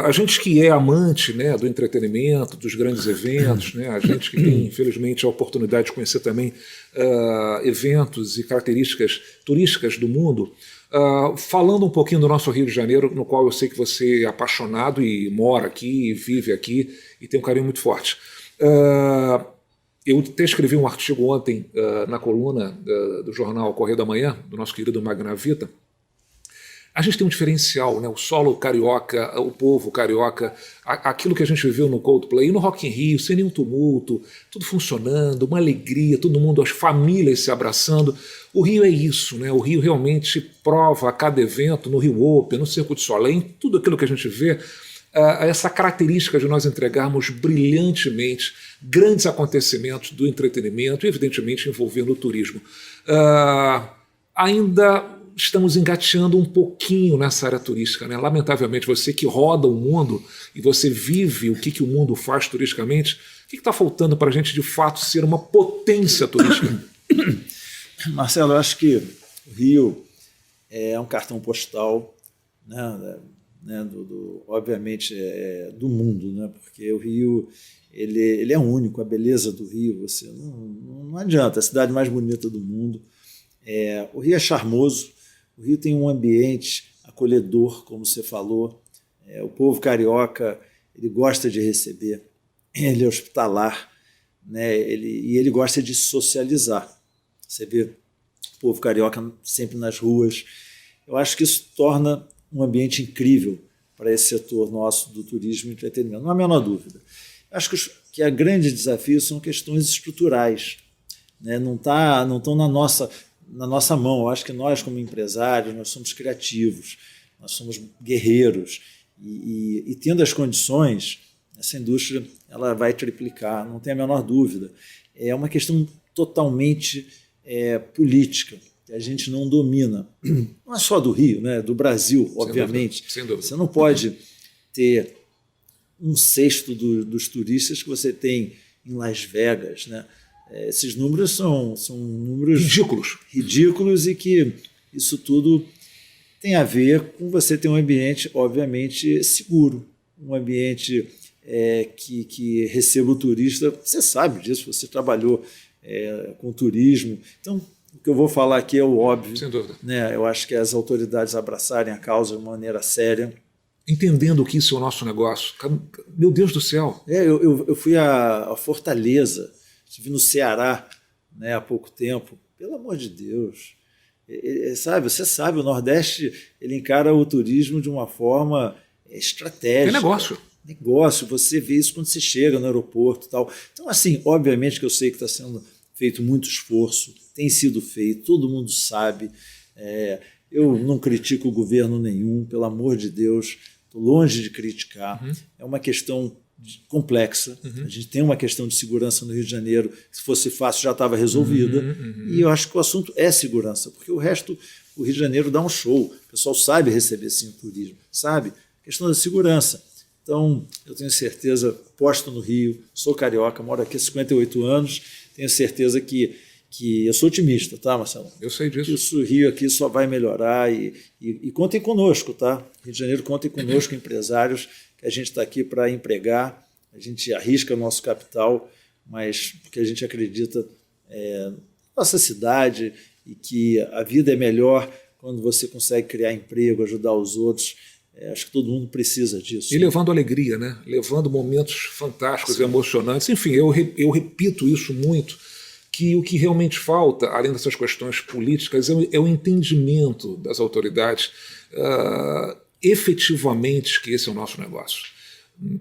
a gente que é amante, né, do entretenimento, dos grandes eventos, né, a gente que tem, infelizmente, a oportunidade de conhecer também eventos e características turísticas do mundo, falando um pouquinho do nosso Rio de Janeiro, no qual eu sei que você é apaixonado e mora aqui, e vive aqui e tem um carinho muito forte. Eu até escrevi um artigo ontem na coluna do jornal Correio da Manhã, do nosso querido Magna Vita. A gente tem um diferencial, né? O solo carioca, o povo carioca, aquilo que a gente viveu no Coldplay e no Rock in Rio, sem nenhum tumulto, tudo funcionando, uma alegria, todo mundo, as famílias se abraçando. O Rio é isso, né? O Rio realmente prova a cada evento, no Rio Open, no Cirque du Soleil, tudo aquilo que a gente vê, essa característica de nós entregarmos brilhantemente grandes acontecimentos do entretenimento e, evidentemente, envolvendo o turismo. Ainda estamos engateando um pouquinho nessa área turística, né? Lamentavelmente, você que roda o mundo e você vive o que o mundo faz turisticamente, o que está faltando para a gente, de fato, ser uma potência turística? Marcelo, eu acho que o Rio é um cartão postal, né, obviamente, do mundo, né, porque o Rio ele é único, a beleza do Rio, você não adianta, é a cidade mais bonita do mundo. O Rio é charmoso, o Rio tem um ambiente acolhedor, como você falou, o povo carioca ele gosta de receber, ele é hospitalar, né, ele gosta de socializar. Você vê o povo carioca sempre nas ruas. Eu acho que isso torna um ambiente incrível para esse setor nosso do turismo e entretenimento, não há a menor dúvida. Eu acho que o grande desafio são questões estruturais, né? Não estão na nossa mão. Eu acho que nós, como empresários, nós somos criativos, nós somos guerreiros e tendo as condições, essa indústria ela vai triplicar, não tem a menor dúvida. É uma questão totalmente política, que a gente não domina. Não é só do Rio, né? Do Brasil, obviamente. Sem dúvida. Você não pode ter 1/6 dos turistas que você tem em Las Vegas, né? Esses números são números ridículos e que isso tudo tem a ver com você ter um ambiente, obviamente, seguro, um ambiente que receba o turista. Você sabe disso, você trabalhou com turismo. Então, o que eu vou falar aqui é o óbvio. Sem dúvida. Né? Eu acho que as autoridades abraçarem a causa de maneira séria. Entendendo que isso é o nosso negócio. Meu Deus do céu. Eu fui a Fortaleza, estive no Ceará, né, há pouco tempo. Pelo amor de Deus. Você sabe, o Nordeste ele encara o turismo de uma forma estratégica. É negócio. Você vê isso quando você chega no aeroporto e tal. Então, assim, obviamente que eu sei que está sendo feito muito esforço, tem sido feito, todo mundo sabe. Eu não critico o governo nenhum, pelo amor de Deus, estou longe de criticar. Uhum. É uma questão complexa. Uhum. A gente tem uma questão de segurança no Rio de Janeiro, que se fosse fácil já estava resolvida. E eu acho que o assunto é segurança, porque o resto, o Rio de Janeiro dá um show. O pessoal sabe receber sim o turismo, sabe? Questão da segurança. Então, eu tenho certeza, posto no Rio, sou carioca, moro aqui há 58 anos, tenho certeza que eu sou otimista, tá, Marcelo? Eu sei disso. Que o Rio aqui só vai melhorar e contem conosco, tá? Rio de Janeiro, contem conosco, empresários, que a gente está aqui para empregar, a gente arrisca o nosso capital, mas porque a gente acredita na nossa cidade e que a vida é melhor quando você consegue criar emprego, ajudar os outros. Acho que todo mundo precisa disso. E levando alegria, né? Levando momentos fantásticos e emocionantes. Enfim, eu repito isso muito, que o que realmente falta, além dessas questões políticas, é o entendimento das autoridades efetivamente que esse é o nosso negócio,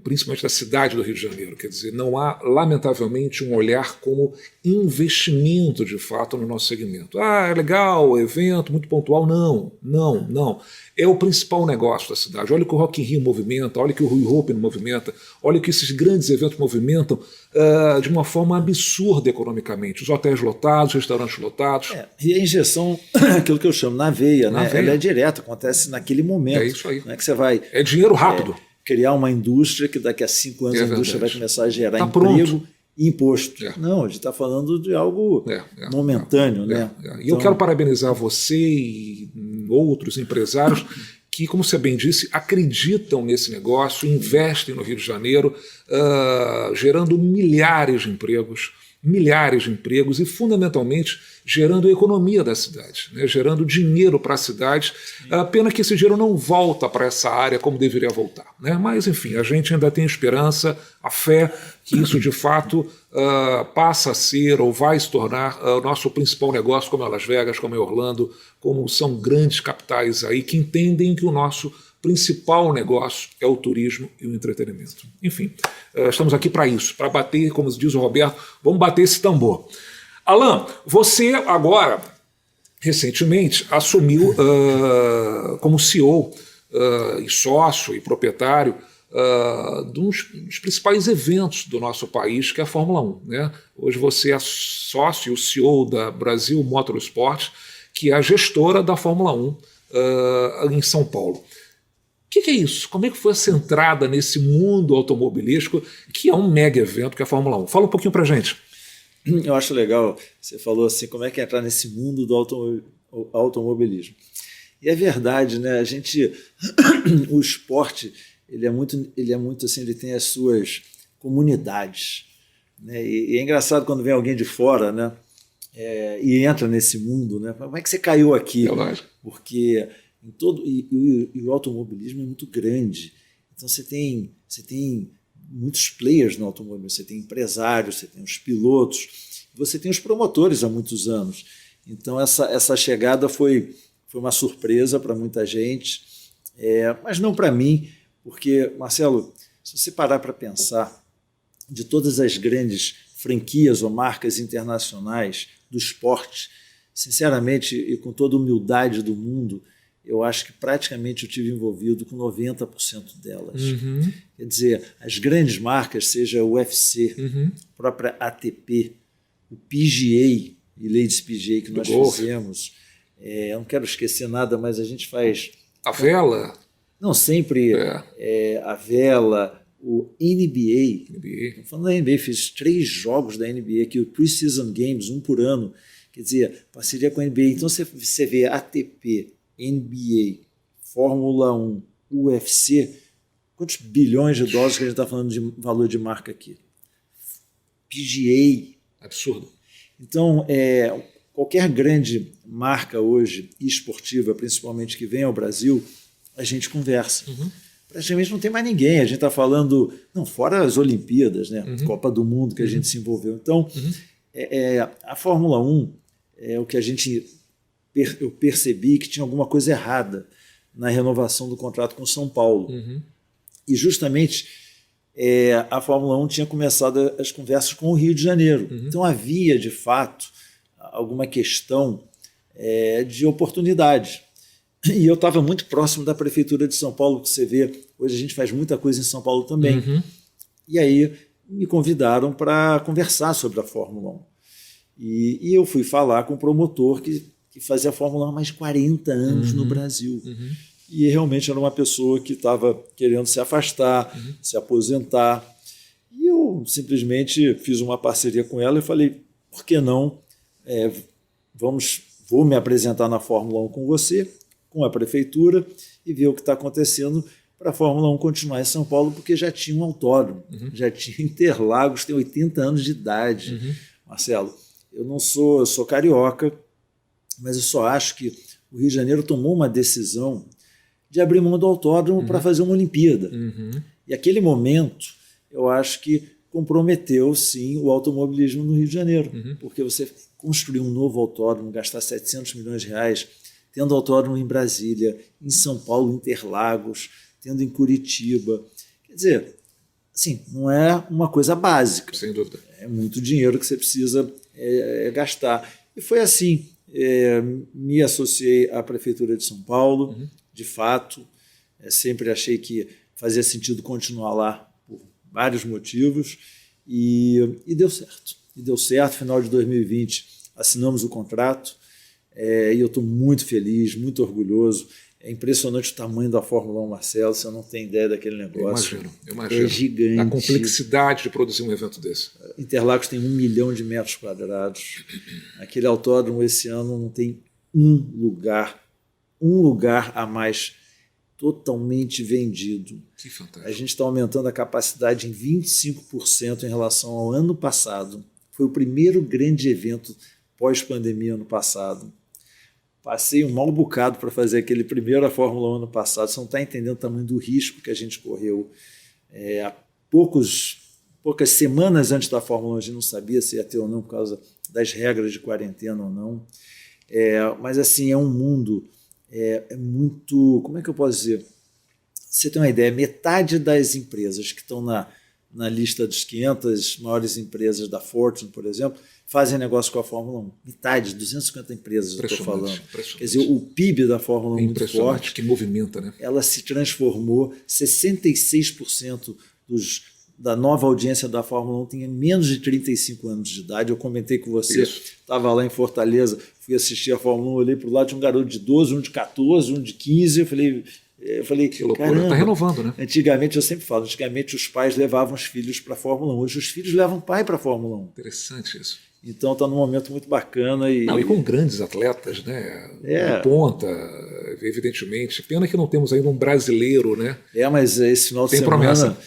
principalmente da cidade do Rio de Janeiro. Quer dizer, não há, lamentavelmente, um olhar como investimento, de fato, no nosso segmento. É legal, evento, muito pontual. Não. É o principal negócio da cidade. Olha o que o Rock in Rio movimenta, olha o que o Rio Open movimenta, olha o que esses grandes eventos movimentam de uma forma absurda economicamente. Os hotéis lotados, os restaurantes lotados. E a injeção, aquilo que eu chamo na veia, né? Ela é direta, acontece naquele momento. É isso aí. Não é que você vai... É dinheiro rápido. Criar uma indústria que daqui a 5 anos a indústria vai começar a gerar emprego pronto. E imposto. Não, a gente está falando de algo momentâneo. Né? E eu quero parabenizar você e outros empresários que, como você bem disse, acreditam nesse negócio, investem no Rio de Janeiro, gerando milhares de empregos e, fundamentalmente, gerando a economia da cidade, né? Gerando dinheiro para a cidade. Pena que esse dinheiro não volta para essa área como deveria voltar, né? Mas, enfim, a gente ainda tem esperança, a fé que isso, de fato, passa a ser ou vai se tornar o nosso principal negócio, como é Las Vegas, como é Orlando, como são grandes capitais aí que entendem que o nosso principal negócio é o turismo e o entretenimento. Enfim, estamos aqui para isso, para bater, como diz o Roberto, vamos bater esse tambor. Alain, você agora, recentemente, assumiu como CEO e sócio e proprietário dos principais eventos do nosso país, que é a Fórmula 1. Né? Hoje você é sócio e o CEO da Brasil Motorsport, que é a gestora da Fórmula 1 em São Paulo. O que é isso? Como é que foi essa entrada nesse mundo automobilístico, que é um mega evento que é a Fórmula 1? Fala um pouquinho pra gente. Eu acho legal, você falou assim, como é que é entrar nesse mundo do automobilismo. E é verdade, né? O esporte, ele é muito assim, ele tem as suas comunidades, né? E é engraçado quando vem alguém de fora, né? E entra nesse mundo, né? Como é que você caiu aqui? É lógico. Porque o automobilismo é muito grande. Então você tem muitos players no automobilismo, você tem empresários, você tem os pilotos, você tem os promotores há muitos anos. Então essa chegada foi uma surpresa para muita gente, mas não para mim, porque, Marcelo, se você parar para pensar, de todas as grandes franquias ou marcas internacionais do esporte, sinceramente e com toda a humildade do mundo, eu acho que praticamente eu tive envolvido com 90% delas. Uhum. Quer dizer, as grandes marcas, seja o UFC, a própria ATP, o PGA e Ladies PGA que nós fizemos, eu não quero esquecer nada, mas a gente faz... A vela? Não, sempre a vela, o NBA. Falando da NBA, fiz 3 jogos da NBA, aqui, o Pre-Season Games, 1 por ano. Quer dizer, parceria com a NBA. Então você vê ATP, NBA, Fórmula 1, UFC, quantos bilhões de dólares que a gente está falando de valor de marca aqui? PGA. Absurdo. Então, qualquer grande marca hoje, esportiva, principalmente que vem ao Brasil, a gente conversa. Uhum. Praticamente não tem mais ninguém. A gente está falando, não, fora as Olimpíadas, né? Copa do Mundo que a gente se envolveu. Então, a Fórmula 1 é o que eu percebi que tinha alguma coisa errada na renovação do contrato com São Paulo. E justamente a Fórmula 1 tinha começado as conversas com o Rio de Janeiro. Então havia, de fato, alguma questão de oportunidade. E eu estava muito próximo da Prefeitura de São Paulo, que você vê, hoje a gente faz muita coisa em São Paulo também. E aí me convidaram para conversar sobre a Fórmula 1. E eu fui falar com o promotor que fazia a Fórmula 1 há mais de 40 anos no Brasil. E realmente era uma pessoa que estava querendo se afastar, se aposentar. E eu simplesmente fiz uma parceria com ela e falei, por que não? Vou me apresentar na Fórmula 1 com você, com a prefeitura, e ver o que está acontecendo para a Fórmula 1 continuar em São Paulo, porque já tinha um autódromo, já tinha Interlagos, tem 80 anos de idade. Marcelo, eu sou carioca, mas eu só acho que o Rio de Janeiro tomou uma decisão de abrir mão do autódromo para fazer uma Olimpíada. E aquele momento, eu acho que comprometeu, sim, o automobilismo no Rio de Janeiro, porque você construir um novo autódromo, gastar 700 milhões de reais, tendo autódromo em Brasília, em São Paulo, Interlagos, tendo em Curitiba. Quer dizer, assim, não é uma coisa básica. Sem dúvida. É muito dinheiro que você precisa gastar. E foi assim, me associei à Prefeitura de São Paulo, de fato, sempre achei que fazia sentido continuar lá por vários motivos, e deu certo. E deu certo, final de 2020 assinamos o contrato, e eu estou muito feliz, muito orgulhoso. É impressionante o tamanho da Fórmula 1, Marcelo, você não tem ideia daquele negócio. Eu imagino. É gigante. A complexidade de produzir um evento desse. Interlagos tem 1 milhão de metros quadrados. Aquele autódromo esse ano não tem um lugar a mais totalmente vendido. Que fantástico. A gente está aumentando a capacidade em 25% em relação ao ano passado. Foi o primeiro grande evento pós-pandemia ano passado. Passei um mau bocado para fazer aquele primeiro a Fórmula 1 ano passado. Você não está entendendo o tamanho do risco que a gente correu. Há poucas semanas antes da Fórmula 1, a gente não sabia se ia ter ou não por causa das regras de quarentena ou não. Mas assim, é um mundo muito... Como é que eu posso dizer? Você tem uma ideia, metade das empresas que estão na lista das 500 maiores empresas da Fortune, por exemplo, fazem negócio com a Fórmula 1. Metade, 250 empresas, eu estou falando. Quer dizer, o PIB da Fórmula 1 é muito forte. Que movimenta, né? Ela se transformou, 66% da nova audiência da Fórmula 1 tinha menos de 35 anos de idade. Eu comentei com você, estava lá em Fortaleza, fui assistir a Fórmula 1, olhei para o lado, tinha um garoto de 12, um de 14, um de 15, eu falei, Que loucura, caramba, está renovando, né? Antigamente, eu sempre falo, antigamente os pais levavam os filhos para a Fórmula 1, hoje os filhos levam o pai para a Fórmula 1. Interessante isso. Então está num momento muito bacana. E com grandes atletas, né? É. Na ponta, evidentemente. Pena que não temos ainda um brasileiro, né? Mas esse final de Tem semana... promessa.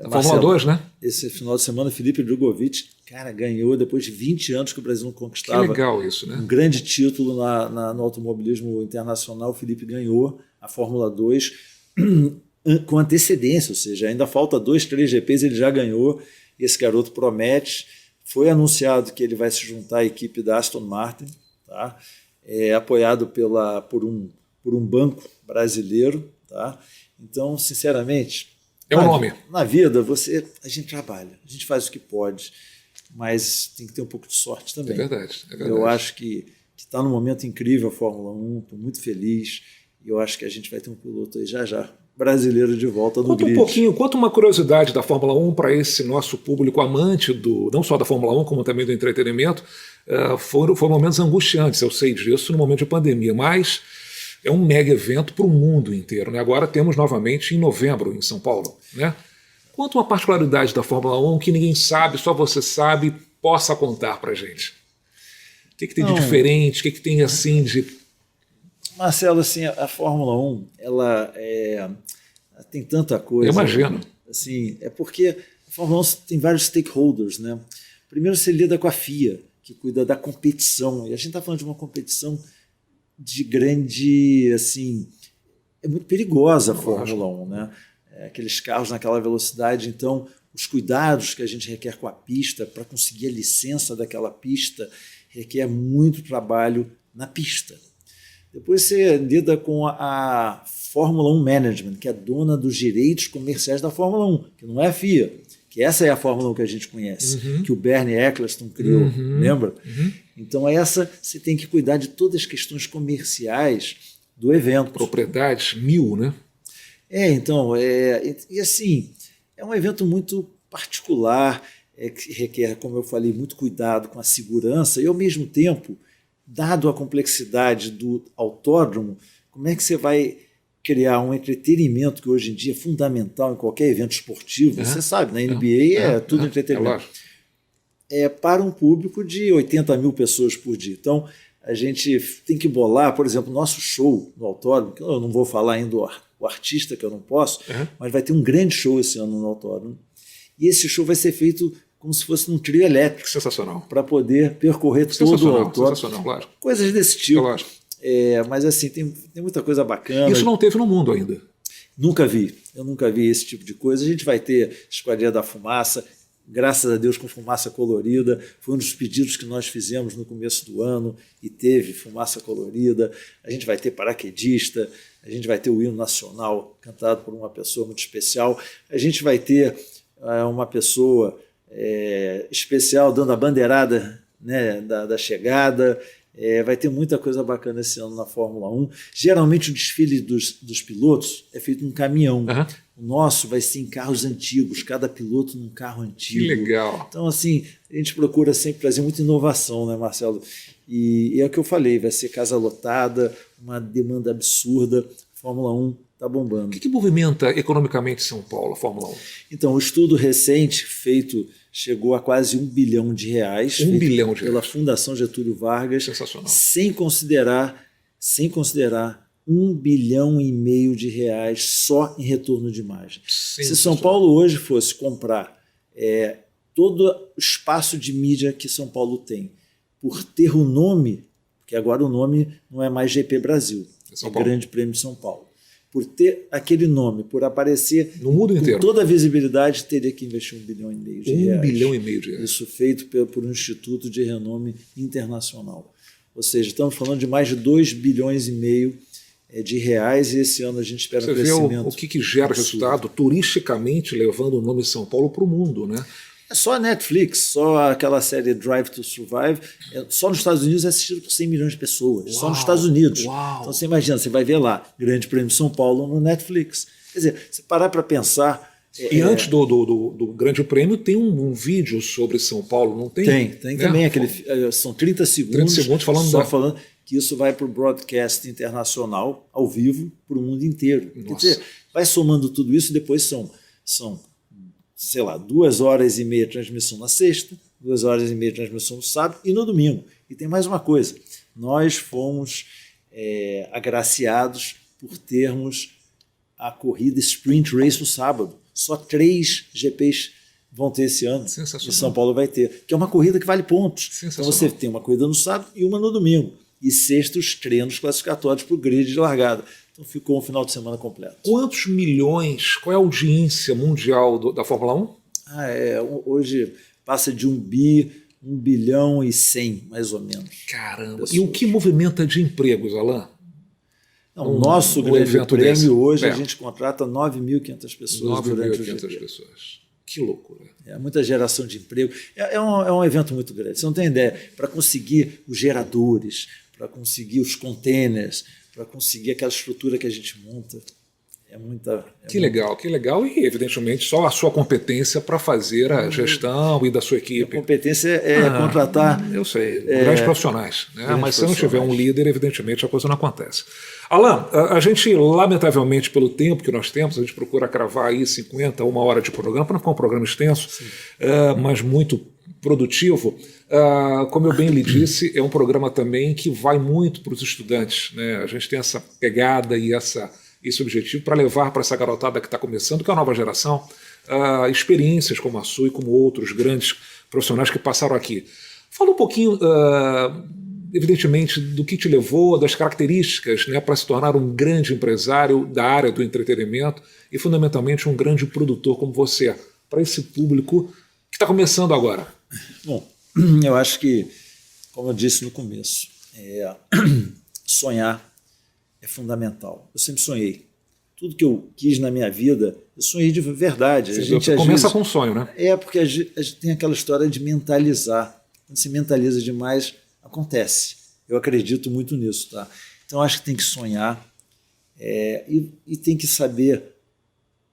A Fórmula 2, né? Esse final de semana, Felipe Drogovic, cara, ganhou depois de 20 anos que o Brasil não conquistava. Que legal isso, né? Um grande título no automobilismo internacional. O Felipe ganhou a Fórmula 2 com antecedência, ou seja, ainda falta 2, 3 GPs, ele já ganhou. Esse garoto promete. Foi anunciado que ele vai se juntar à equipe da Aston Martin, tá? Apoiado por um banco brasileiro. Tá? Então, sinceramente, é um nome. Na vida, a gente trabalha, a gente faz o que pode, mas tem que ter um pouco de sorte também. É verdade. Eu acho que está num momento incrível a Fórmula 1, estou muito feliz, e eu acho que a gente vai ter um piloto aí já brasileiro de volta no grid. Conta uma curiosidade da Fórmula 1 para esse nosso público amante, não só da Fórmula 1, como também do entretenimento. Foram momentos angustiantes, eu sei disso, no momento de pandemia, mas é um mega evento para o mundo inteiro, né? Agora temos novamente em novembro, em São Paulo, né? Conta uma particularidade da Fórmula 1 que ninguém sabe, só você sabe, possa contar para a gente. O que tem de diferente, o que tem assim de... Marcelo, assim, a Fórmula 1, ela tem tanta coisa. Eu imagino. Assim, é porque a Fórmula 1 tem vários stakeholders, né? Primeiro você lida com a FIA, que cuida da competição, e a gente está falando de uma competição de grande, assim, é muito perigosa a Fórmula 1, né? Aqueles carros naquela velocidade, então os cuidados que a gente requer com a pista para conseguir a licença daquela pista requer muito trabalho na pista. Depois você lida com a Fórmula 1 Management, que é dona dos direitos comerciais da Fórmula 1, que não é a FIA, que essa é a Fórmula 1 que a gente conhece, que o Bernie Eccleston criou, lembra? Então você tem que cuidar de todas as questões comerciais do evento. Propriedades 1000, né? Então, e assim, é um evento muito particular, que requer, como eu falei, muito cuidado com a segurança e, ao mesmo tempo, dado a complexidade do autódromo, como é que você vai criar um entretenimento que hoje em dia é fundamental em qualquer evento esportivo? Você sabe, na NBA tudo entretenimento. Para um público de 80 mil pessoas por dia. Então, a gente tem que bolar, por exemplo, o nosso show no autódromo, que eu não vou falar ainda o artista, que eu não posso, mas vai ter um grande show esse ano no autódromo. E esse show vai ser feito como se fosse num trio elétrico. Sensacional. Para poder percorrer todo o autódromo. Sensacional, claro. Coisas desse tipo. Mas assim, tem muita coisa bacana. Isso não teve no mundo ainda. Eu nunca vi esse tipo de coisa. A gente vai ter Esquadrilha da Fumaça, graças a Deus com fumaça colorida. Foi um dos pedidos que nós fizemos no começo do ano e teve fumaça colorida. A gente vai ter paraquedista, a gente vai ter o hino nacional cantado por uma pessoa muito especial. A gente vai ter uma pessoa especial dando a bandeirada, né, da chegada. Vai ter muita coisa bacana esse ano na Fórmula 1. Geralmente o desfile dos pilotos é feito num caminhão. O nosso vai ser em carros antigos, cada piloto num carro antigo. Que legal. Então, assim, a gente procura sempre trazer muita inovação, né, Marcelo? E é o que eu falei, vai ser casa lotada, uma demanda absurda. A Fórmula 1 está bombando. O que movimenta economicamente São Paulo, a Fórmula 1? Então, o estudo recente feito chegou a quase R$1 bilhão. R$1 bilhão. Pela Fundação Getúlio Vargas. Sensacional. Sem considerar R$1,5 bilhão só em retorno de imagem. Se São Paulo hoje fosse comprar todo o espaço de mídia que São Paulo tem, por ter o nome, porque agora o nome não é mais GP Brasil, é Grande Prêmio de São Paulo. Por ter aquele nome, por aparecer no mundo inteiro, com toda a visibilidade, teria que investir R$1,5 bilhão. R$1,5 bilhão. Isso feito por um instituto de renome internacional. Ou seja, estamos falando de mais de R$2,5 bilhões de reais, e esse ano a gente espera um crescimento. Você vê o que gera resultado turisticamente, levando o nome São Paulo para o mundo, né? É só a Netflix, só aquela série Drive to Survive, só nos Estados Unidos é assistido por 100 milhões de pessoas, só nos Estados Unidos. Uau. Então você imagina, você vai ver lá, Grande Prêmio de São Paulo no Netflix. Quer dizer, se parar para pensar, E antes do Grande Prêmio tem um vídeo sobre São Paulo, não tem? Tem também aquele. São 30 segundos. 30 segundos falando que isso vai para o broadcast internacional, ao vivo, para o mundo inteiro. Quer dizer, vai somando tudo isso, depois são, sei lá, 2 horas e meia de transmissão na sexta, 2 horas e meia de transmissão no sábado e no domingo. E tem mais uma coisa, nós fomos agraciados por termos a corrida Sprint Race no sábado. Só 3 GPs vão ter esse ano, e São Paulo vai ter, que é uma corrida que vale pontos. Então você tem uma corrida no sábado e uma no domingo. E sexta, os treinos classificatórios para o grid de largada. Então ficou um final de semana completo. Quantos milhões, qual é a audiência mundial da Fórmula 1? Hoje passa de 1 bilhão e 100, mais ou menos. Caramba! Pessoas. E o que movimenta de empregos, Alain? O nosso grande prêmio hoje, a gente contrata 9.500 pessoas durante o GP. 9.500 pessoas. Que loucura. Muita geração de emprego. É um evento muito grande. Você não tem ideia. Para conseguir os geradores, para conseguir os containers, para conseguir aquela estrutura que a gente monta, que legal. E, evidentemente, só a sua competência para fazer a gestão e da sua equipe. A competência é contratar... Eu sei, grandes profissionais. Né? Mas se não tiver um líder, evidentemente, a coisa não acontece. Alain, a gente, lamentavelmente, pelo tempo que nós temos, a gente procura cravar aí 50, 1 hora de programa, para não ficar um programa extenso, mas muito produtivo. Como eu bem lhe disse, é um programa também que vai muito para os estudantes. Né? A gente tem essa pegada e esse objetivo para levar para essa garotada que está começando, que é a nova geração, experiências como a sua e como outros grandes profissionais que passaram aqui. Fala um pouquinho, evidentemente, do que te levou, das características, né, para se tornar um grande empresário da área do entretenimento e, fundamentalmente, um grande produtor como você, para esse público que está começando agora. Bom, eu acho que, como eu disse no começo, sonhar é fundamental. Eu sempre sonhei. Tudo que eu quis na minha vida, eu sonhei de verdade. A gente começa com um sonho, né? Porque a gente tem aquela história de mentalizar. Quando se mentaliza demais, acontece. Eu acredito muito nisso. Tá? Então, acho que tem que sonhar e tem que saber,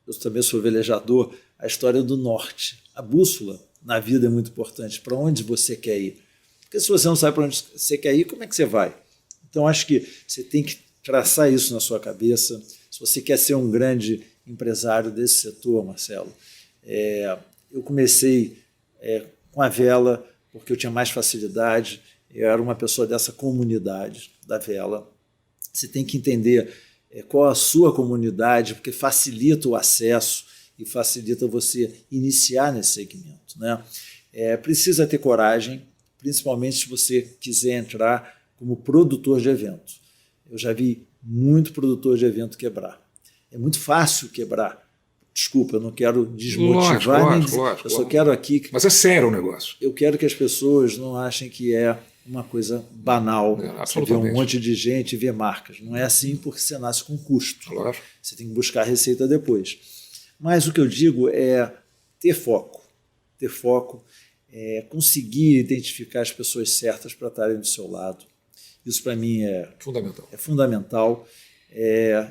eu também sou velejador, a história do norte. A bússola na vida é muito importante. Para onde você quer ir? Porque se você não sabe para onde você quer ir, como é que você vai? Então, acho que você tem que traçar isso na sua cabeça. Se você quer ser um grande empresário desse setor, Marcelo, eu comecei com a vela porque eu tinha mais facilidade, eu era uma pessoa dessa comunidade da vela. Você tem que entender qual a sua comunidade, porque facilita o acesso e facilita você iniciar nesse segmento. Né? Precisa ter coragem, principalmente se você quiser entrar como produtor de evento. Eu já vi muito produtor de evento quebrar. É muito fácil quebrar. Desculpa, eu não quero desmotivar, eu só quero aqui... Mas é sério o negócio. Eu quero que as pessoas não achem que é uma coisa banal. Você vê um monte de gente e vê marcas. Não é assim porque você nasce com custo. Claro. Você tem que buscar a receita depois. Mas o que eu digo é ter foco. Ter foco, conseguir identificar as pessoas certas para estarem do seu lado. Isso para mim é fundamental.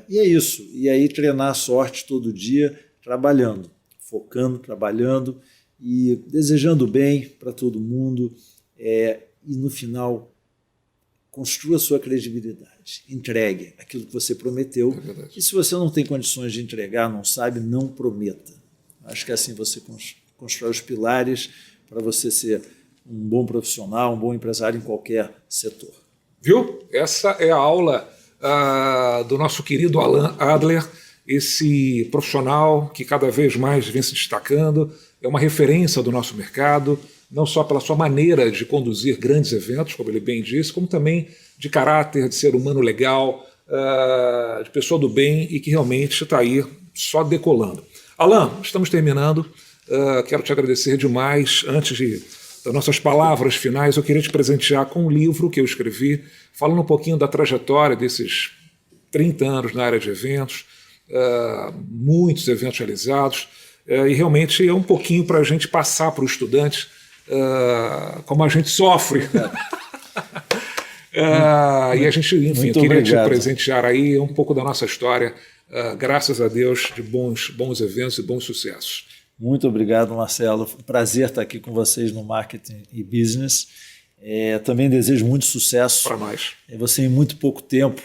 E é isso. E aí treinar a sorte todo dia, trabalhando, focando, trabalhando e desejando bem para todo mundo. E no final, construa a sua credibilidade. Entregue aquilo que você prometeu. E se você não tem condições de entregar, não sabe, não prometa. Acho que assim você constrói os pilares para você ser um bom profissional, um bom empresário em qualquer setor. Viu? Essa é a aula do nosso querido Alain Adler, esse profissional que cada vez mais vem se destacando, é uma referência do nosso mercado, não só pela sua maneira de conduzir grandes eventos, como ele bem disse, como também de caráter, de ser humano legal, de pessoa do bem e que realmente está aí só decolando. Alain, estamos terminando. Quero te agradecer demais. Antes das nossas palavras finais, eu queria te presentear com um livro que eu escrevi, falando um pouquinho da trajetória desses 30 anos na área de eventos, muitos eventos realizados, e realmente é um pouquinho para a gente passar para o estudante como a gente sofre. E a gente, enfim, Muito queria obrigado. te presentear aí um pouco da nossa história, graças a Deus, de bons eventos e bons sucessos. Muito obrigado, Marcelo. Prazer estar aqui com vocês no Marketing e Business. Também desejo muito sucesso. Para nós. Você, em muito pouco tempo,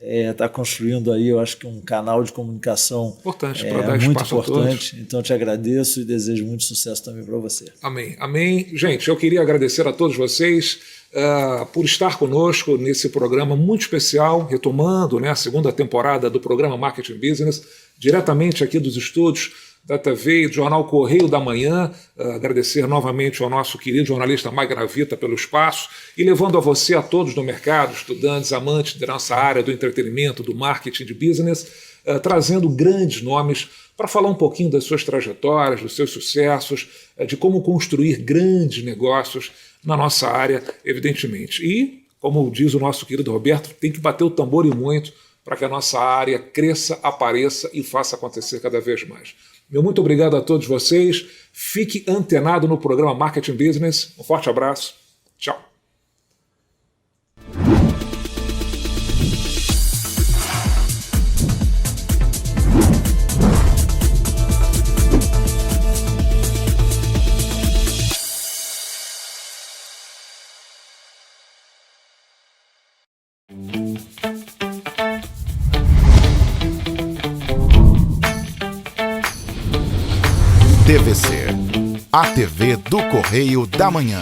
está construindo aí, eu acho que um canal de comunicação importante para dar muito espaço importante. a todos. Então, te agradeço e desejo muito sucesso também para você. Amém. Amém. Gente, eu queria agradecer a todos vocês por estar conosco nesse programa muito especial, retomando, né, a segunda temporada do programa Marketing Business, diretamente aqui dos estúdios da TV e do jornal Correio da Manhã. Agradecer novamente ao nosso querido jornalista Mike Gravita pelo espaço e levando a você, a todos do mercado, estudantes, amantes da nossa área do entretenimento, do marketing de business, trazendo grandes nomes para falar um pouquinho das suas trajetórias, dos seus sucessos, de como construir grandes negócios na nossa área, evidentemente. E, como diz o nosso querido Roberto, tem que bater o tambor e muito para que a nossa área cresça, apareça e faça acontecer cada vez mais. Meu muito obrigado a todos vocês. Fique antenado no programa Marketing Business. Um forte abraço. Tchau. TVC, a TV do Correio da Manhã.